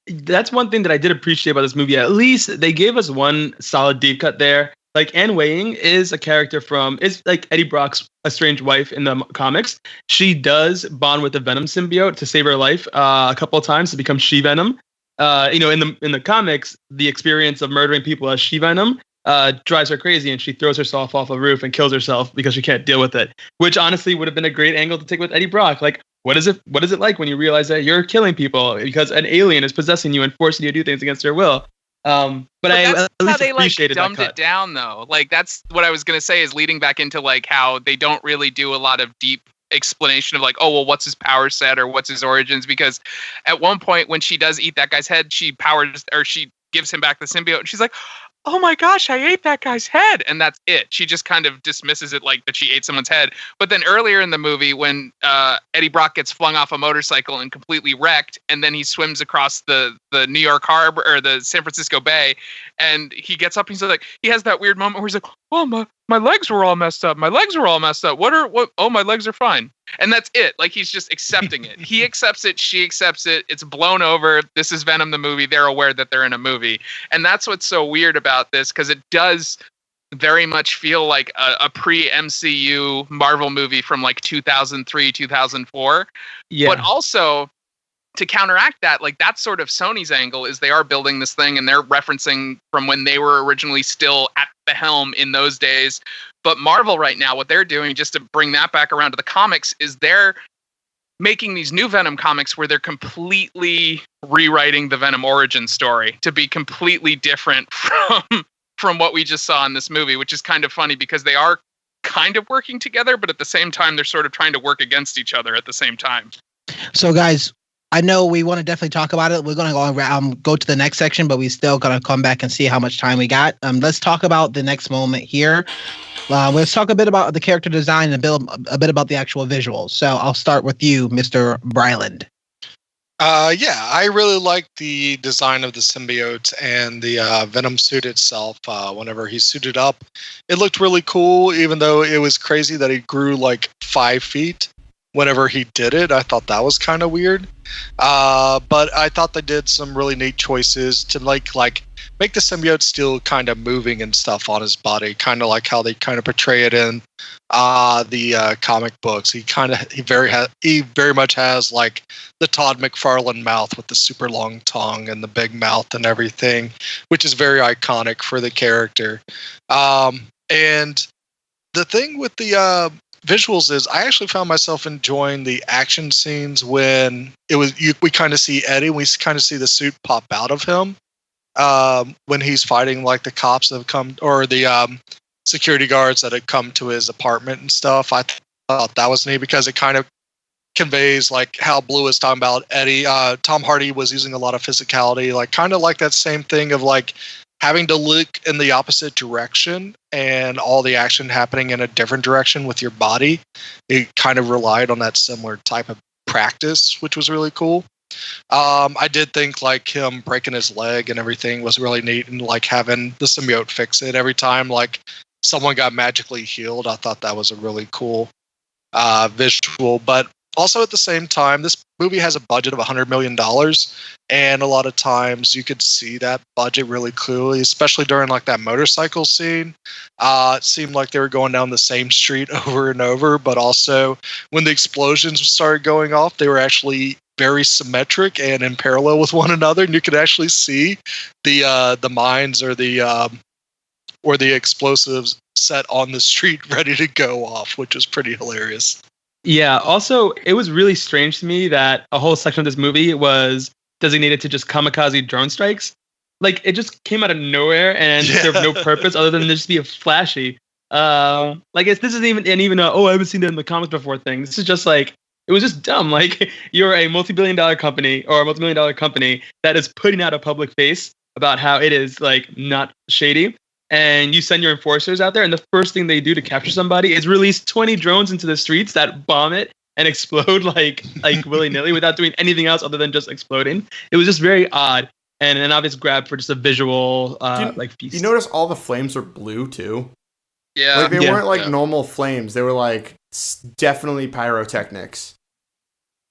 Speaker 2: That's one thing that I did appreciate about this movie. At least they gave us one solid deep cut there. Like Anne Weying is a character is like Eddie Brock's estranged wife in the comics. She does bond with the Venom symbiote to save her life a couple of times to become She-Venom. In the comics, the experience of murdering people as She-Venom drives her crazy, and she throws herself off a roof and kills herself because she can't deal with it. Which honestly would have been a great angle to take with Eddie Brock. Like, what is it like when you realize that you're killing people because an alien is possessing you and forcing you to do things against your will? But I at least appreciated
Speaker 5: dumbed it down though. Like that's what I was gonna say is leading back into like how they don't really do a lot of deep explanation of like, oh well, what's his power set or what's his origins? Because at one point when she does eat that guy's head, she gives him back the symbiote, and she's like, oh my gosh, I ate that guy's head. And that's it. She just kind of dismisses it like that she ate someone's head. But then earlier in the movie, when Eddie Brock gets flung off a motorcycle and completely wrecked, and then he swims across the New York harbor or the San Francisco Bay, and he gets up and he's like, he has that weird moment where he's like, oh, my legs were all messed up. My legs were all messed up. Oh, my legs are fine. And that's it. Like, he's just accepting it. He accepts it. She accepts it. It's blown over. This is Venom the movie. They're aware that they're in a movie. And that's what's so weird about this, because it does very much feel like a pre-MCU Marvel movie from like 2003, 2004.
Speaker 2: Yeah.
Speaker 5: But also, to counteract that, like, that's sort of Sony's angle, is they are building this thing and they're referencing from when they were originally still at the helm in those days. But Marvel right now, what they're doing, just to bring that back around to the comics, is they're making these new Venom comics where they're completely rewriting the Venom origin story to be completely different from what we just saw in this movie, which is kind of funny because they are kind of working together, but at the same time, they're sort of trying to work against each other at the same time.
Speaker 1: So, guys, I know we want to definitely talk about it. We're going to go to the next section, but we still going to come back and see how much time we got. Let's talk about the next moment here. Let's talk a bit about the character design and a bit about the actual visuals. So I'll start with you, Mr. Bryland.
Speaker 3: Yeah, I really like the design of the symbiote and the Venom suit itself. Whenever he suited up, it looked really cool, even though it was crazy that he grew like 5 feet whenever he did it. I thought that was kind of weird. But I thought they did some really neat choices to like make the symbiote still kind of moving and stuff on his body, kind of like how they kind of portray it in the comic books. He very much has like the Todd McFarlane mouth with the super long tongue and the big mouth and everything, which is very iconic for the character. And the thing with the visuals is I actually found myself enjoying the action scenes when we kind of see Eddie, we kind of see the suit pop out of him when he's fighting like the cops that have come, or the security guards that had come to his apartment and stuff. I thought that was neat because it kind of conveys like how Blue is talking about Eddie. Tom Hardy was using a lot of physicality, like kind of like that same thing of like having to look in the opposite direction and all the action happening in a different direction with your body. It kind of relied on that similar type of practice, which was really cool. I did think like him breaking his leg and everything was really neat, and like having the symbiote fix it every time like someone got magically healed. I thought that was a really cool visual. But also at the same time, this movie has a budget of $100 million, and a lot of times you could see that budget really clearly, especially during like that motorcycle scene. It seemed like they were going down the same street over and over, but also when the explosions started going off, they were actually very symmetric and in parallel with one another, and you could actually see the mines or the explosives set on the street ready to go off, which was pretty hilarious.
Speaker 2: Yeah, also, it was really strange to me that a whole section of this movie was designated to just kamikaze drone strikes. Like, it just came out of nowhere and served no purpose other than just be a flashy. This isn't even I haven't seen it in the comics before thing. This is just like, it was just dumb. Like, you're a multi-billion-dollar company or a multi-million-dollar company that is putting out a public face about how it is, like, not shady. And you send your enforcers out there, and the first thing they do to capture somebody is release 20 drones into the streets that bomb it and explode like willy-nilly without doing anything else other than just exploding. It was just very odd, and an obvious grab for just a visual feast.
Speaker 4: You notice all the flames are blue too?
Speaker 5: Yeah.
Speaker 4: Like, they weren't like normal flames. They were like definitely pyrotechnics.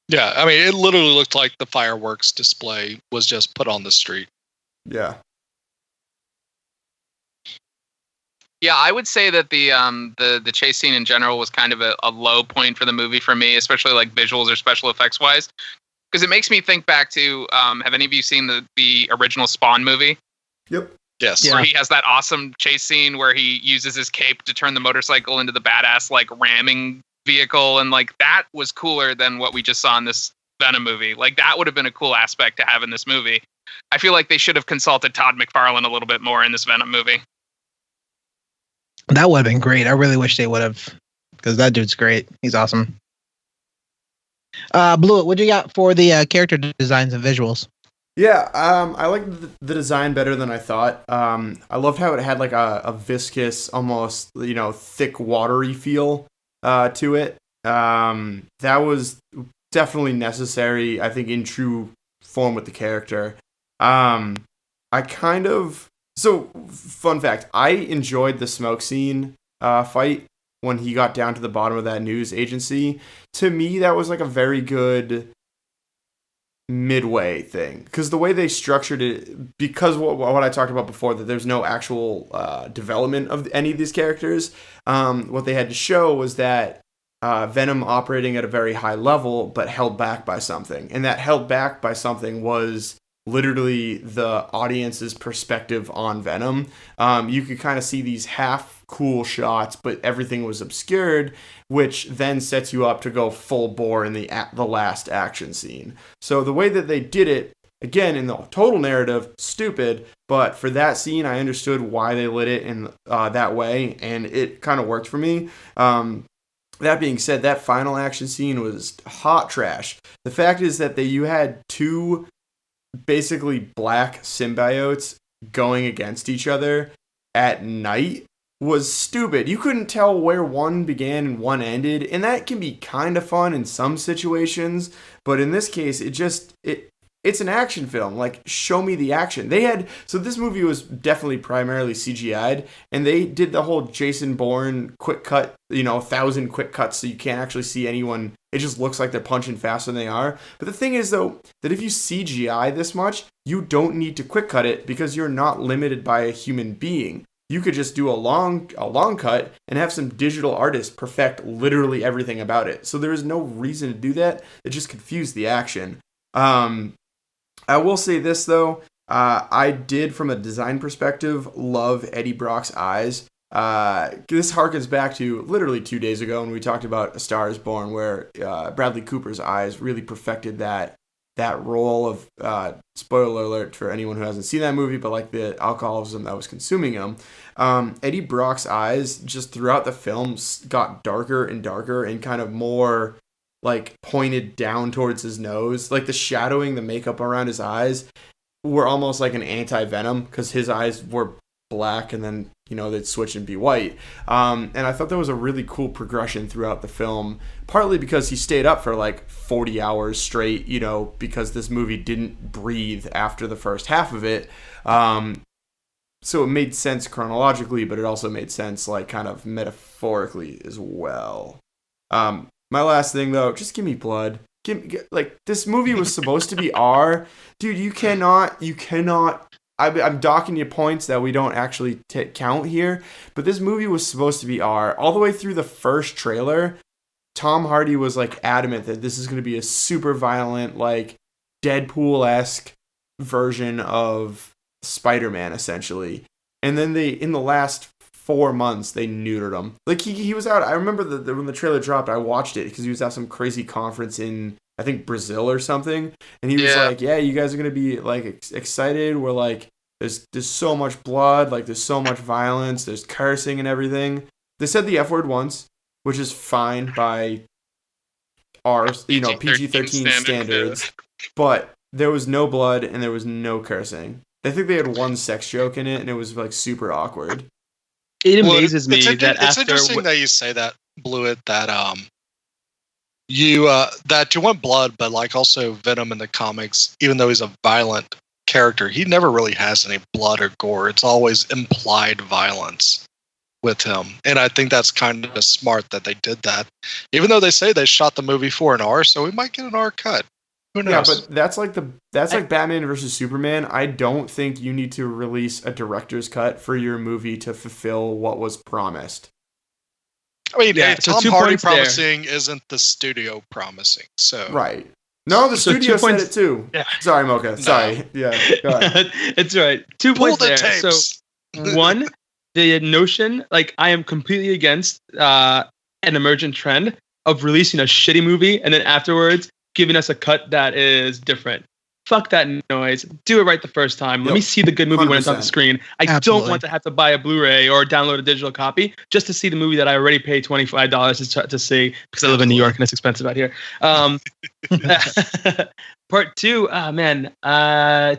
Speaker 3: Yeah, I mean, it literally looked like the fireworks display was just put on the street.
Speaker 4: Yeah.
Speaker 5: Yeah, I would say that the chase scene in general was kind of a low point for the movie for me, especially like visuals or special effects wise, because it makes me think back to have any of you seen the original Spawn movie?
Speaker 4: Yep.
Speaker 3: Yes.
Speaker 5: Where he has that awesome chase scene where he uses his cape to turn the motorcycle into the badass like ramming vehicle, and like that was cooler than what we just saw in this Venom movie. Like, that would have been a cool aspect to have in this movie. I feel like they should have consulted Todd McFarlane a little bit more in this Venom movie.
Speaker 1: That would have been great. I really wish they would have, because that dude's great. He's awesome. Blue, what do you got for the character designs and visuals?
Speaker 4: Yeah, I like the design better than I thought. I loved how it had like a viscous, almost, thick, watery feel to it. That was definitely necessary, I think, in true form with the character. So, fun fact, I enjoyed the smoke scene fight. when he got down to the bottom of that news agency, to me, that was like a very good midway thing, because the way they structured it, because what I talked about before, that there's no actual development of any of these characters, what they had to show was that Venom operating at a very high level, but held back by something, and that held back by something was literally the audience's perspective on Venom. You could kind of see these half cool shots, but everything was obscured, which then sets you up to go full bore in the last action scene. So the way that they did it, again, in the total narrative, stupid, but for that scene, I understood why they lit it in that way, and it kind of worked for me. That being said, that final action scene was hot trash. The fact is that you had two basically black symbiotes going against each other at night was stupid. You couldn't tell where one began and one ended, and that can be kind of fun in some situations, but in this case, it's an action film. Like, show me the action. So this movie was definitely primarily CGI'd, and they did the whole Jason Bourne quick cut, 1,000 quick cuts, so you can't actually see anyone. It just looks like they're punching faster than they are. But the thing is, though, that if you CGI this much, you don't need to quick cut it, because you're not limited by a human being. You could just do a long cut and have some digital artists perfect literally everything about it. So there is no reason to do that. It just confused the action. I will say this, though. I did, from a design perspective, love Eddie Brock's eyes. This harkens back to literally 2 days ago when we talked about A Star is Born, where Bradley Cooper's eyes really perfected that role of, spoiler alert for anyone who hasn't seen that movie, but like the alcoholism that was consuming him. Eddie Brock's eyes just throughout the film got darker and darker and kind of more like pointed down towards his nose. Like the shadowing, the makeup around his eyes were almost like an anti-Venom, because his eyes were black and then they'd switch and be white. And I thought that was a really cool progression throughout the film, partly because he stayed up for like 40 hours straight, because this movie didn't breathe after the first half of it. So it made sense chronologically, but it also made sense like kind of metaphorically as well. My last thing, though, just give me blood. Like, this movie was supposed to be R. Dude, you cannot, I'm docking you points that we don't actually count here, but this movie was supposed to be R. All the way through the first trailer, Tom Hardy was like adamant that this is going to be a super violent, like Deadpool-esque version of Spider-Man, essentially. And then in the last 4 months, they neutered him. Like, he was out. I remember when the trailer dropped, I watched it because he was at some crazy conference in, I think, Brazil or something. And he was like, yeah, you guys are going to be like excited. We're like, there's so much blood, like there's so much violence, there's cursing and everything. They said the F word once, which is fine by our, PG-13 standards. But there was no blood and there was no cursing. I think they had one sex joke in it, and it was like super awkward.
Speaker 2: It amazes me that
Speaker 3: it's interesting that you say that, Blewett, that that you want blood, but like also Venom in the comics, even though he's a violent character, he never really has any blood or gore. It's always implied violence with him, and I think that's kind of smart that they did that. Even though they say they shot the movie for an R, so we might get an R cut. Who knows? Yeah,
Speaker 4: but that's like Batman versus Superman. I don't think you need to release a director's cut for your movie to fulfill what was promised.
Speaker 3: I mean, Tom Hardy promising isn't the studio promising. So
Speaker 4: right. No, the studio said it too. Yeah. Sorry, Mocha. Sorry. No. Yeah. Go ahead.
Speaker 2: It's right. 2 points there. Tapes. So one, the notion, like, I am completely against an emergent trend of releasing a shitty movie and then afterwards giving us a cut that is different. Fuck that noise. Do it right the first time. Let me see the good movie 100%. When it's on the screen. I don't want to have to buy a Blu-ray or download a digital copy just to see the movie that I already paid $25 to see because I live in New York and it's expensive out here. Part two,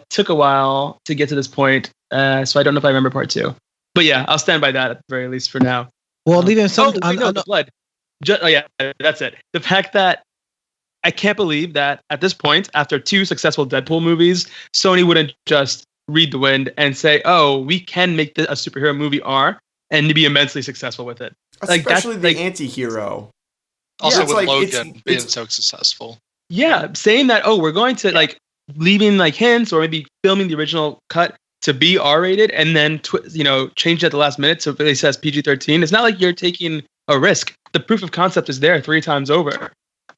Speaker 2: took a while to get to this point, so I don't know if I remember part two. But yeah, I'll stand by that at the very least for now.
Speaker 1: Well, leaving some...
Speaker 2: the blood. That's it. The fact that I can't believe that at this point, after 2 successful Deadpool movies, Sony wouldn't just read the wind and say, oh, we can make a superhero movie R and to be immensely successful with it.
Speaker 4: Especially the anti-hero.
Speaker 3: Also
Speaker 4: it's
Speaker 3: with
Speaker 4: like,
Speaker 3: Logan being so successful.
Speaker 2: Yeah, saying that, we're going to like leaving like hints or maybe filming the original cut to be R-rated and then change it at the last minute so it really says PG-13. It's not like you're taking a risk. The proof of concept is there 3 times over.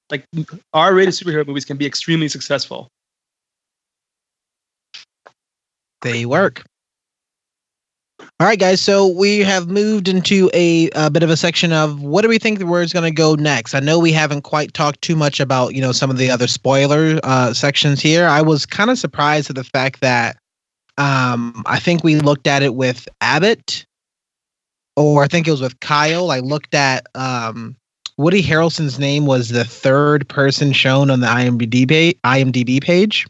Speaker 2: Like R-rated superhero movies can be extremely successful.
Speaker 1: They work. All right, guys. So we have moved into a bit of a section of what do we think the word's going to go next? I know we haven't quite talked too much about, some of the other spoiler sections here. I was kind of surprised at the fact that I think we looked at it with Abbott, or I think it was with Kyle. I looked at Woody Harrelson's name was the 3rd person shown on the IMDb page.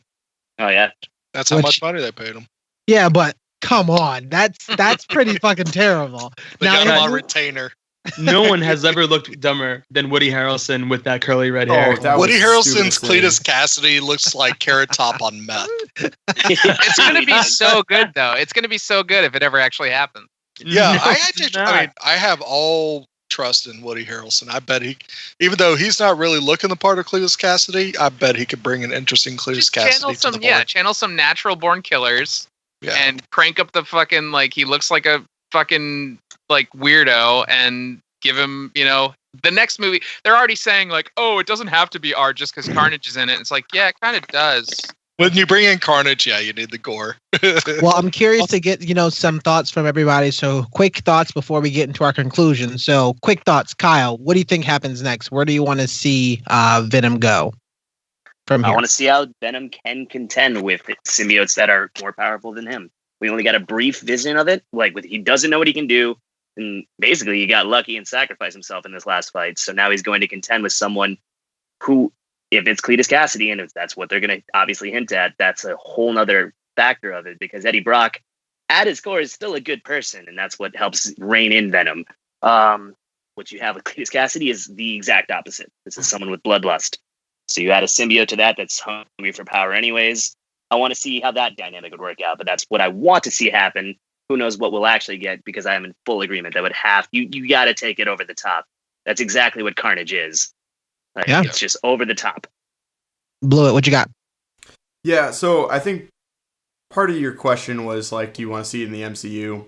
Speaker 6: Oh, yeah.
Speaker 3: That's how much money they paid him.
Speaker 1: Yeah, but come on. That's pretty fucking terrible.
Speaker 3: They got him on retainer.
Speaker 2: No one has ever looked dumber than Woody Harrelson with that curly red hair.
Speaker 3: Woody Harrelson's Cletus Cassidy looks like Carrot Top on meth.
Speaker 5: It's going to be so good, though. It's going to be so good if it ever actually happens.
Speaker 3: Yeah, I have all trust in Woody Harrelson. I bet even though he's not really looking the part of Cletus Cassidy, I bet he could bring an interesting Cletus Cassidy.
Speaker 5: Channel some natural born killers. Yeah. And crank up the fucking, he looks like a fucking, weirdo, and give him, the next movie. They're already saying, it doesn't have to be R just because Carnage is in it. It's yeah, it kind of does.
Speaker 3: When you bring in Carnage, you need the gore.
Speaker 1: Well, I'm curious to get, some thoughts from everybody. So quick thoughts before we get into our conclusion. So quick thoughts, Kyle, what do you think happens next? Where do you want to see Venom go? I
Speaker 6: want to see how Venom can contend with symbiotes that are more powerful than him. We only got a brief vision of it. He doesn't know what he can do. And basically, he got lucky and sacrificed himself in this last fight. So now he's going to contend with someone who, if it's Cletus Cassidy, and if that's what they're going to obviously hint at, that's a whole nother factor of it. Because Eddie Brock, at his core, is still a good person. And that's what helps rein in Venom. What you have with Cletus Cassidy is the exact opposite. This is someone with bloodlust. So you add a symbiote to that's hungry for power anyways. I want to see how that dynamic would work out, but that's what I want to see happen. Who knows what we'll actually get, because I am in full agreement that would have you got to take it over the top. That's exactly what Carnage is. It's just over the top.
Speaker 1: Blew it. What you got?
Speaker 4: Yeah, so I think part of your question was do you want to see it in the MCU?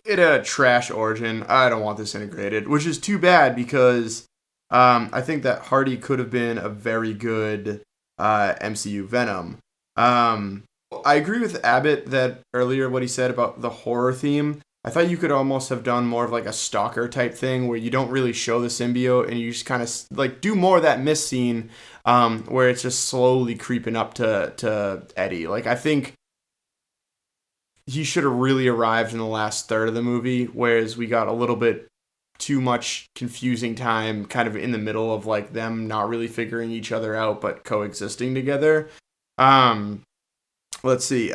Speaker 4: It had a trash origin. I don't want this integrated, which is too bad because I think that Hardy could have been a very good MCU Venom. I agree with Abbott that earlier what he said about the horror theme. I thought you could almost have done more of a stalker type thing where you don't really show the symbiote and you just kind of do more of that mist scene where it's just slowly creeping up to Eddie. I think he should have really arrived in the last third of the movie, whereas we got a little bit too much confusing time kind of in the middle of them not really figuring each other out but coexisting together. Let's see.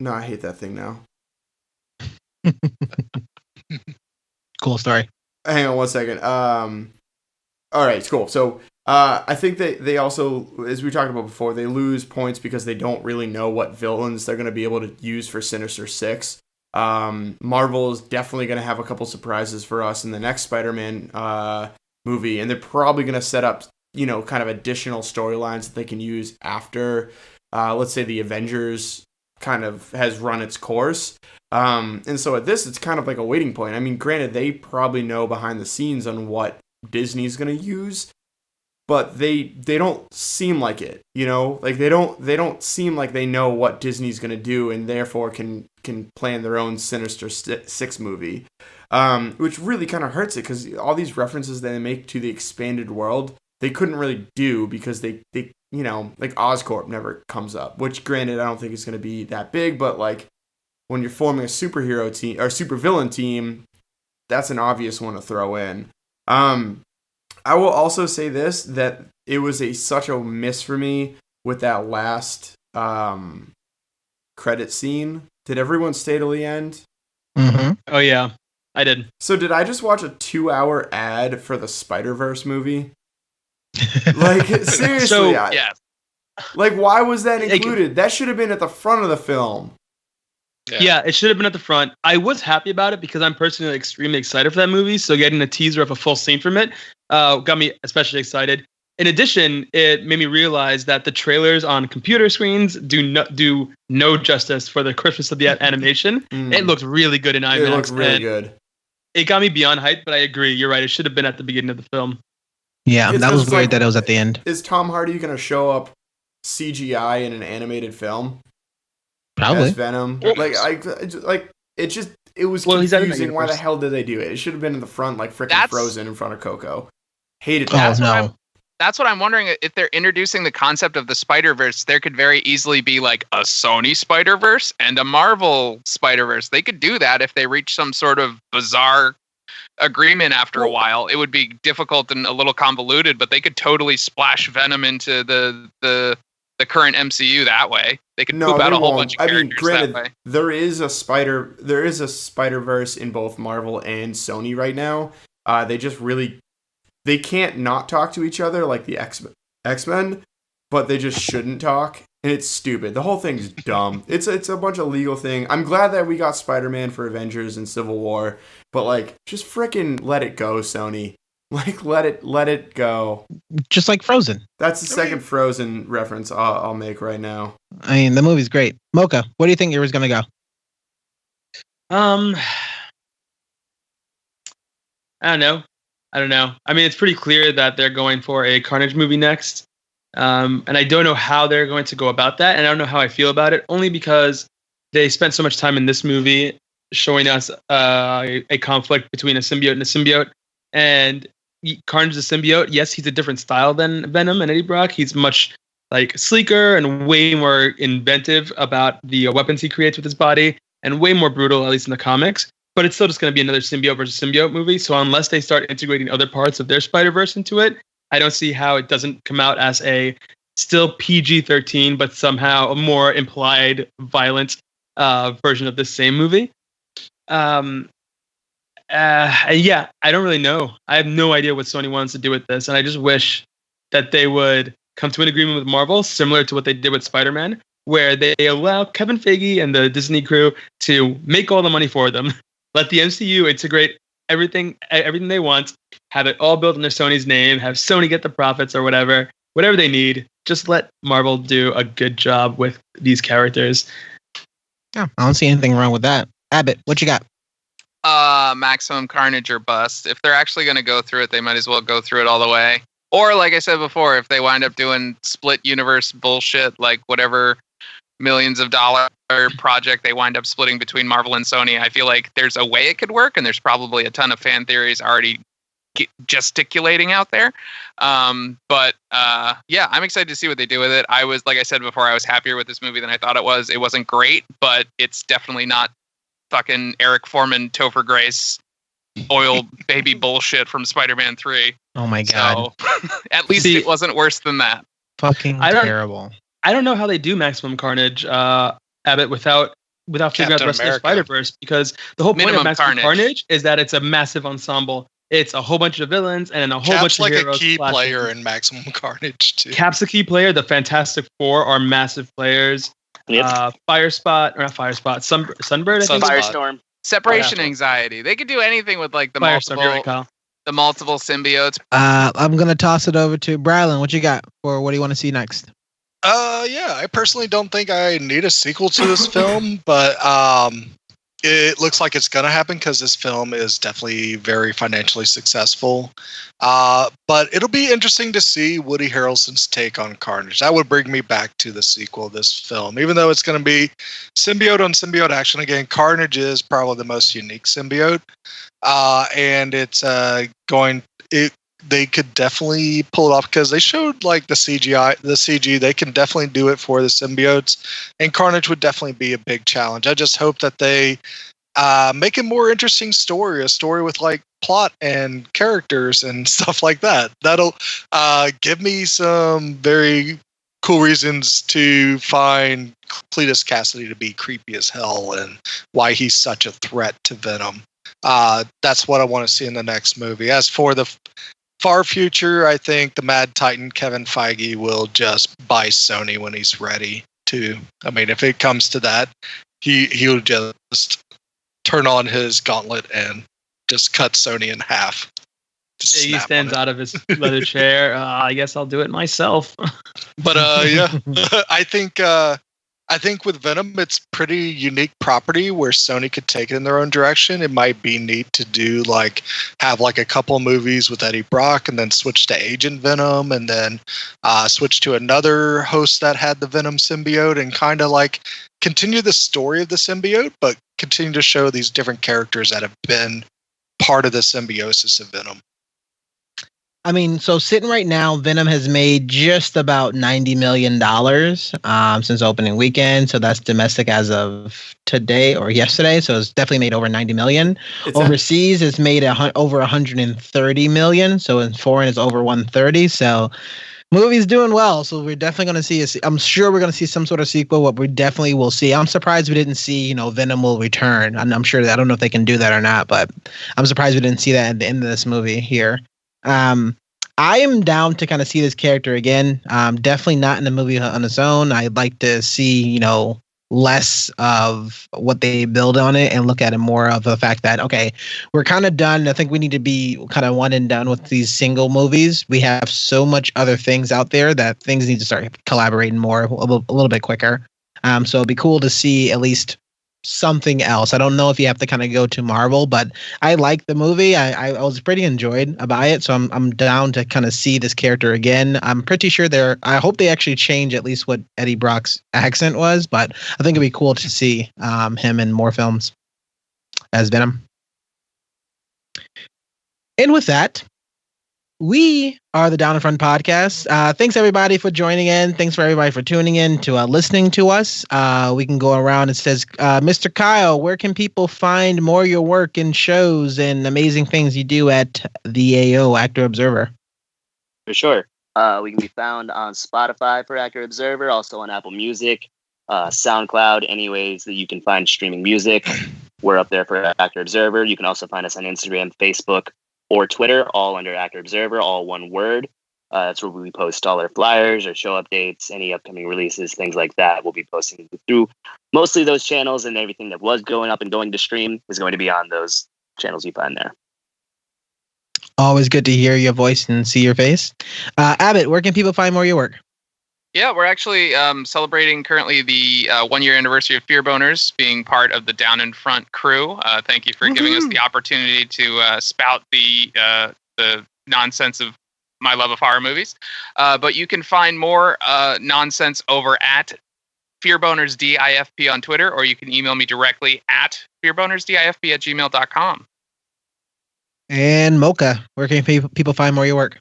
Speaker 4: No, I hate that thing now.
Speaker 1: Cool story.
Speaker 4: Hang on one second. All right, cool. So I think they also, as we talked about before, they lose points because they don't really know what villains they're going to be able to use for Sinister Six. Marvel is definitely going to have a couple surprises for us in the next Spider-Man movie, and they're probably going to set up, kind of additional storylines that they can use after, let's say, the Avengers kind of has run its course. And so at this, it's kind of like a waiting point. I mean, granted, they probably know behind the scenes on what Disney's going to use, but they don't seem like it, they don't seem like they know what Disney's going to do and therefore can plan their own Sinister Six movie, which really kind of hurts it because all these references that they make to the expanded world, they couldn't really do because they Oscorp never comes up, which granted, I don't think it's going to be that big, but when you're forming a superhero team or supervillain team, that's an obvious one to throw in. I will also say this, that it was such a miss for me with that last credit scene. Did everyone stay till the end?
Speaker 1: Mm-hmm.
Speaker 2: Oh, yeah. I did.
Speaker 4: So did I just watch a 2-hour ad for the Spider-Verse movie? Seriously.
Speaker 2: So,
Speaker 5: yeah.
Speaker 4: Why was that included? That should have been at the front of the film.
Speaker 2: Yeah, it should have been at the front. I was happy about it because I'm personally extremely excited for that movie. So getting a teaser of a full scene from it got me especially excited. In addition, it made me realize that the trailers on computer screens do no justice for the crispness of the animation. It looks really good in IMAX.
Speaker 4: It looks really good.
Speaker 2: It got me beyond hype, but I agree. You're right. It should have been at the beginning of the film.
Speaker 1: Yeah, that was weird that it was at the end.
Speaker 4: Is Tom Hardy going to show up CGI in an animated film?
Speaker 1: Probably.
Speaker 4: As Venom. It was confusing. Why the hell did they do it? It should have been in the front, like freaking Frozen in front of Coco. Hated that.
Speaker 5: That's what I'm wondering. If they're introducing the concept of the Spider-Verse, there could very easily be like a Sony Spider-Verse and a Marvel Spider-Verse. They could do that if they reach some sort of bizarre agreement after a while. It would be difficult and a little convoluted, but they could totally splash Venom into the current MCU that way. They could poop out a whole bunch of characters that way.
Speaker 4: There is a Spider-Verse in both Marvel and Sony right now. They can't not talk to each other like the X-Men, but they just shouldn't talk, and it's stupid. The whole thing's dumb. It's a bunch of legal thing. I'm glad that we got Spider-Man for Avengers and Civil War, but like, just freaking let it go, Sony. Like, let it go.
Speaker 1: Just like Frozen.
Speaker 4: That's the second Frozen reference I'll make right now.
Speaker 1: I mean, the movie's great. Mocha, what do you think it was gonna go?
Speaker 2: I don't know. I mean, it's pretty clear that they're going for a Carnage movie next. And I don't know how they're going to go about that. And I don't know how I feel about it, only because they spent so much time in this movie showing us a conflict between a symbiote and a symbiote. And Carnage the symbiote, yes, he's a different style than Venom and Eddie Brock. He's much like sleeker and way more inventive about the weapons he creates with his body, and way more brutal, at least in the comics. But it's still just going to be another symbiote versus symbiote movie. So unless they start integrating other parts of their Spider-Verse into it, I don't see how it doesn't come out as a still PG-13, but somehow a more implied violent version of this same movie. Yeah, I don't really know. I have no idea what Sony wants to do with this. And I just wish that they would come to an agreement with Marvel, similar to what they did with Spider-Man, where they allow Kevin Feige and the Disney crew to make all the money for them. Let the MCU integrate everything they want, have it all built under Sony's name, have Sony get the profits or whatever they need. Just let Marvel do a good job with these characters.
Speaker 1: Yeah, I don't see anything wrong with that. Abbott, what you got?
Speaker 5: Maximum Carnage or bust. If they're actually going to go through it, they might as well go through it all the way. Or, like I said before, if they wind up doing split universe bullshit, like whatever millions of dollar project they wind up splitting between Marvel and Sony, I feel like there's a way it could work, and there's probably a ton of fan theories already gesticulating out there. But I'm excited to see what they do with it. I was, like I said before, I was happier with this movie than I thought it was. It wasn't great, but it's definitely not fucking Eric Foreman, Topher Grace, oil baby bullshit from Spider-Man 3.
Speaker 1: Oh my god.
Speaker 5: So, at least it wasn't worse than that.
Speaker 1: Fucking terrible.
Speaker 2: I don't know how they do Maximum Carnage, Abbott, without figuring out the rest of the Spider-Verse, because the whole point of Maximum Carnage is that it's a massive ensemble. It's a whole bunch of villains and a whole bunch of heroes.
Speaker 3: Cap's like a key player in Maximum Carnage, too.
Speaker 2: Cap's a key player. The Fantastic Four are massive players. Yep. Sunbird, I think.
Speaker 6: Firestorm.
Speaker 5: Separation anxiety. They could do anything with like the multiple symbiotes.
Speaker 1: I'm gonna toss it over to Brylan. What you got for what do you want to see next?
Speaker 3: I personally don't think I need a sequel to this film, but it looks like it's gonna happen because this film is definitely very financially successful. But it'll be interesting to see Woody Harrelson's take on Carnage. That would bring me back to the sequel of this film, even though it's going to be symbiote on symbiote action. Again, Carnage is probably the most unique symbiote, and it's they could definitely pull it off because they showed like the CG. They can definitely do it for the symbiotes, and Carnage would definitely be a big challenge. I just hope that they make a more interesting story, a story with like plot and characters and stuff like that. That'll give me some very cool reasons to find Cletus Cassidy to be creepy as hell and why he's such a threat to Venom. That's what I want to see in the next movie. As for the far future, I think the Mad Titan Kevin Feige will just buy Sony when he's ready to. I mean, if it comes to that, he would just turn on his gauntlet and just cut Sony in half. Just
Speaker 2: He
Speaker 3: snap
Speaker 2: stands
Speaker 3: on it.
Speaker 2: out of his leather chair. I guess I'll do it myself.
Speaker 3: But yeah, I think with Venom, it's pretty unique property where Sony could take it in their own direction. It might be neat to do have a couple movies with Eddie Brock and then switch to Agent Venom and then switch to another host that had the Venom symbiote and kind of continue the story of the symbiote, but continue to show these different characters that have been part of the symbiosis of Venom.
Speaker 1: I mean, so sitting right now, Venom has made just about $90 million since opening weekend. So that's domestic as of today or yesterday. So it's definitely made over 90 million. Overseas, it's made over 130 million. So in foreign, it's over 130. So movie's doing well. So we're definitely going to see. I'm sure we're going to see some sort of sequel. What we definitely will see. I'm surprised we didn't see, Venom will return. I'm sure that I don't know if they can do that or not, but I'm surprised we didn't see that at the end of this movie here. I am down to kind of see this character again. Definitely not in the movie on its own. I'd like to see, less of what they build on it and look at it more of the fact that, okay, we're kind of done. I think we need to be kind of one and done with these single movies. We have so much other things out there that things need to start collaborating more a little bit quicker. So it'd be cool to see at least something else. I don't know if you have to kind of go to Marvel, but I like the movie. I was pretty enjoyed by it, so I'm down to kind of see this character again. I'm pretty sure I hope they actually change at least what Eddie Brock's accent was, but I think it'd be cool to see him in more films as Venom. And with that, we are the Down in Front podcast. Thanks everybody for joining in. Thanks for everybody for tuning in to listening to us. We can go around. It says, Mr. Kyle, where can people find more of your work and shows and amazing things you do at the AO Actor Observer?
Speaker 6: For sure. We can be found on Spotify for Actor Observer, also on Apple Music, SoundCloud, any ways that you can find streaming music. We're up there for Actor Observer. You can also find us on Instagram, Facebook, or Twitter, all under Actor Observer, all one word. That's where we post all our flyers, our show updates, any upcoming releases, things like that. We'll be posting through mostly those channels, and everything that was going up and going to stream is going to be on those channels you find there.
Speaker 1: Always good to hear your voice and see your face. Abbott, where can people find more of your work?
Speaker 5: Yeah, we're actually celebrating currently the 1-year anniversary of Fear Boners being part of the Down in Front crew. Thank you for giving us the opportunity to spout the nonsense of my love of horror movies. But you can find more nonsense over at FearBonersDIFP on Twitter, or you can email me directly at FearBonersDIFP@gmail.com.
Speaker 1: And Mocha, where can people find more of your work?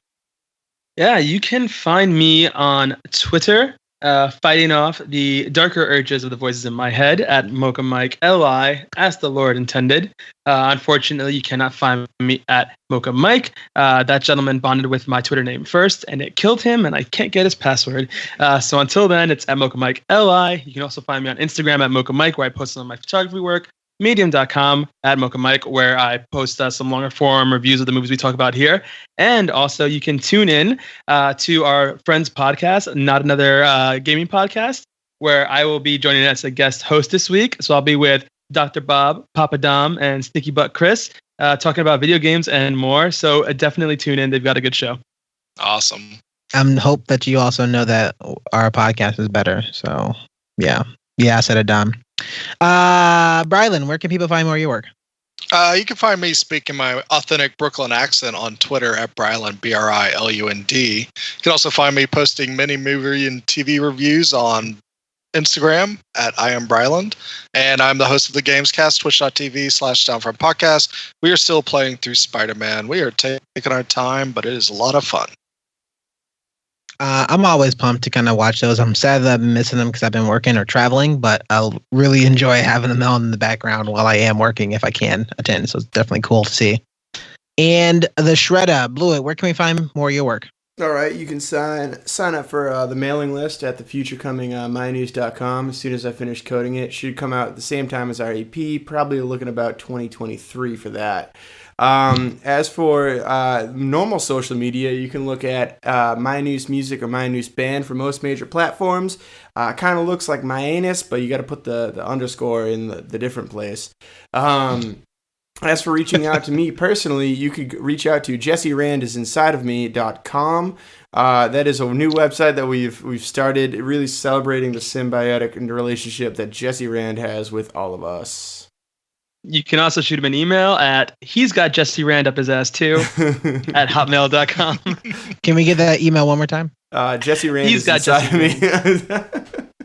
Speaker 2: Yeah, you can find me on Twitter, fighting off the darker urges of the voices in my head at Mocha Mike LI, as the Lord intended. Unfortunately, you cannot find me at Mocha Mike. That gentleman bonded with my Twitter name first, and it killed him, and I can't get his password. So until then, it's at Mocha Mike LI. You can also find me on Instagram at Mocha Mike, where I post some of my photography work. Medium.com at Mocha Mike, where I post some longer form reviews of the movies we talk about here. And also you can tune in to our friends podcast, Not Another Gaming Podcast, where I will be joining as a guest host this week. So I'll be with Dr. Bob, Papa Dom, and Sticky Butt Chris talking about video games and more. So definitely tune in. They've got a good show.
Speaker 3: Awesome.
Speaker 1: Hope that you also know that our podcast is better. So yeah, I said it, Dom. Brylan, where can people find more of your work?
Speaker 3: You can find me speaking my authentic Brooklyn accent on Twitter at Bryland, BRILUND. You can also find me posting many movie and TV reviews on Instagram at I am Bryland. And I'm the host of the Gamescast, twitch.tv/Downfront Podcast. We are still playing through Spider-Man. We are taking our time, but it is a lot of fun.
Speaker 1: I'm always pumped to kind of watch those. I'm sad that I've been missing them because I've been working or traveling, but I'll really enjoy having them on in the background while I am working if I can attend. So it's definitely cool to see. And the Shredder, Blewett, where can we find more of your work?
Speaker 4: All right, you can sign up for the mailing list at thefuturecoming.mynews.com as soon as I finish coding it. Should come out at the same time as our EP, probably looking about 2023 for that. As for normal social media, you can look at My News Music or My News Band for most major platforms. Kind of looks like my anus, but you got to put the underscore in the different place. As for reaching out to me personally, you could reach out to jesserandisinside.me.com. That is a new website that we've started, really celebrating the symbiotic relationship that Jesse Rand has with all of us.
Speaker 2: You can also shoot him an email at he's got Jesse Rand up his ass too at hotmail.com.
Speaker 1: Can we get that email one more time?
Speaker 4: Jesse Rand
Speaker 2: He's
Speaker 4: is
Speaker 2: got
Speaker 4: inside of me.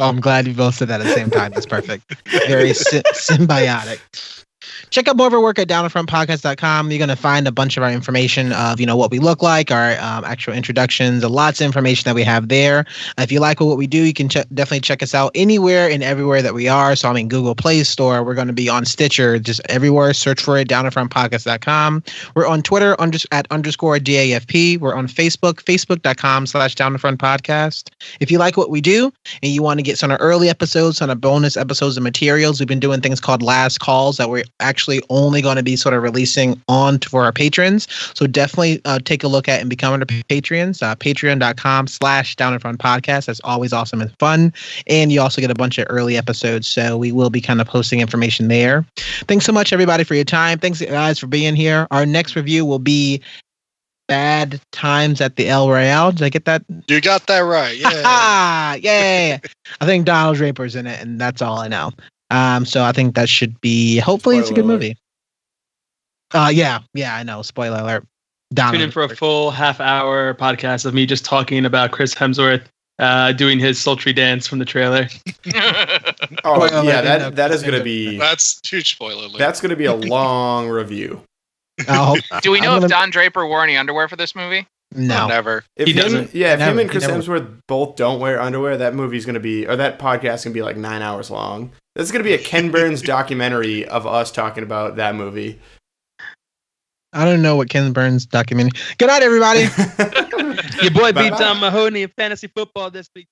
Speaker 1: Oh, I'm glad you both said that at the same time. That's perfect. Very symbiotic. Check out more of our work at downthefrontpodcast.com. You're going to find a bunch of our information of, what we look like, our actual introductions, lots of information that we have there. If you like what we do, you can definitely check us out anywhere and everywhere that we are. So I'm in Google Play Store. We're going to be on Stitcher, just everywhere. Search for it, downthefrontpodcast.com. We're on Twitter at _DAFP. We're on Facebook, facebook.com/downthefrontpodcast. If you like what we do and you want to get some of our early episodes, some of bonus episodes and materials, we've been doing things called last calls that we're actually only going to be sort of releasing for our patrons. So definitely take a look at and become our patrons. Patreon.com/downthefrontpodcast. That's always awesome and fun. And you also get a bunch of early episodes. So we will be kind of posting information there. Thanks so much, everybody, for your time. Thanks, guys, for being here. Our next review will be Bad Times at the El Royale. Did I get that?
Speaker 3: You got that right. Yeah.
Speaker 1: Yay. I think Donald Draper's in it, and that's all I know. So I think that should be, hopefully it's a good movie. Yeah, I know. Spoiler alert.
Speaker 2: Tune in for a full half-hour podcast of me just talking about Chris Hemsworth doing his sultry dance from the trailer.
Speaker 4: Oh, yeah, that is going to be...
Speaker 3: That's huge spoiler alert.
Speaker 4: That's going to be a long review.
Speaker 5: Do we know if Don Draper wore any underwear for this movie?
Speaker 1: No.
Speaker 3: Never.
Speaker 4: If
Speaker 2: He doesn't.
Speaker 4: Yeah, if
Speaker 1: Never.
Speaker 4: him and Chris
Speaker 1: He never.
Speaker 4: Hemsworth both don't wear underwear, that movie's going to be... Or that podcast is going to be like 9 hours long. This is going to be a Ken Burns documentary of us talking about that movie.
Speaker 1: I don't know what Ken Burns documentary. Good night, everybody.
Speaker 2: Your boy beat
Speaker 4: Bye-bye.
Speaker 2: Tom Mahoney in fantasy football this week.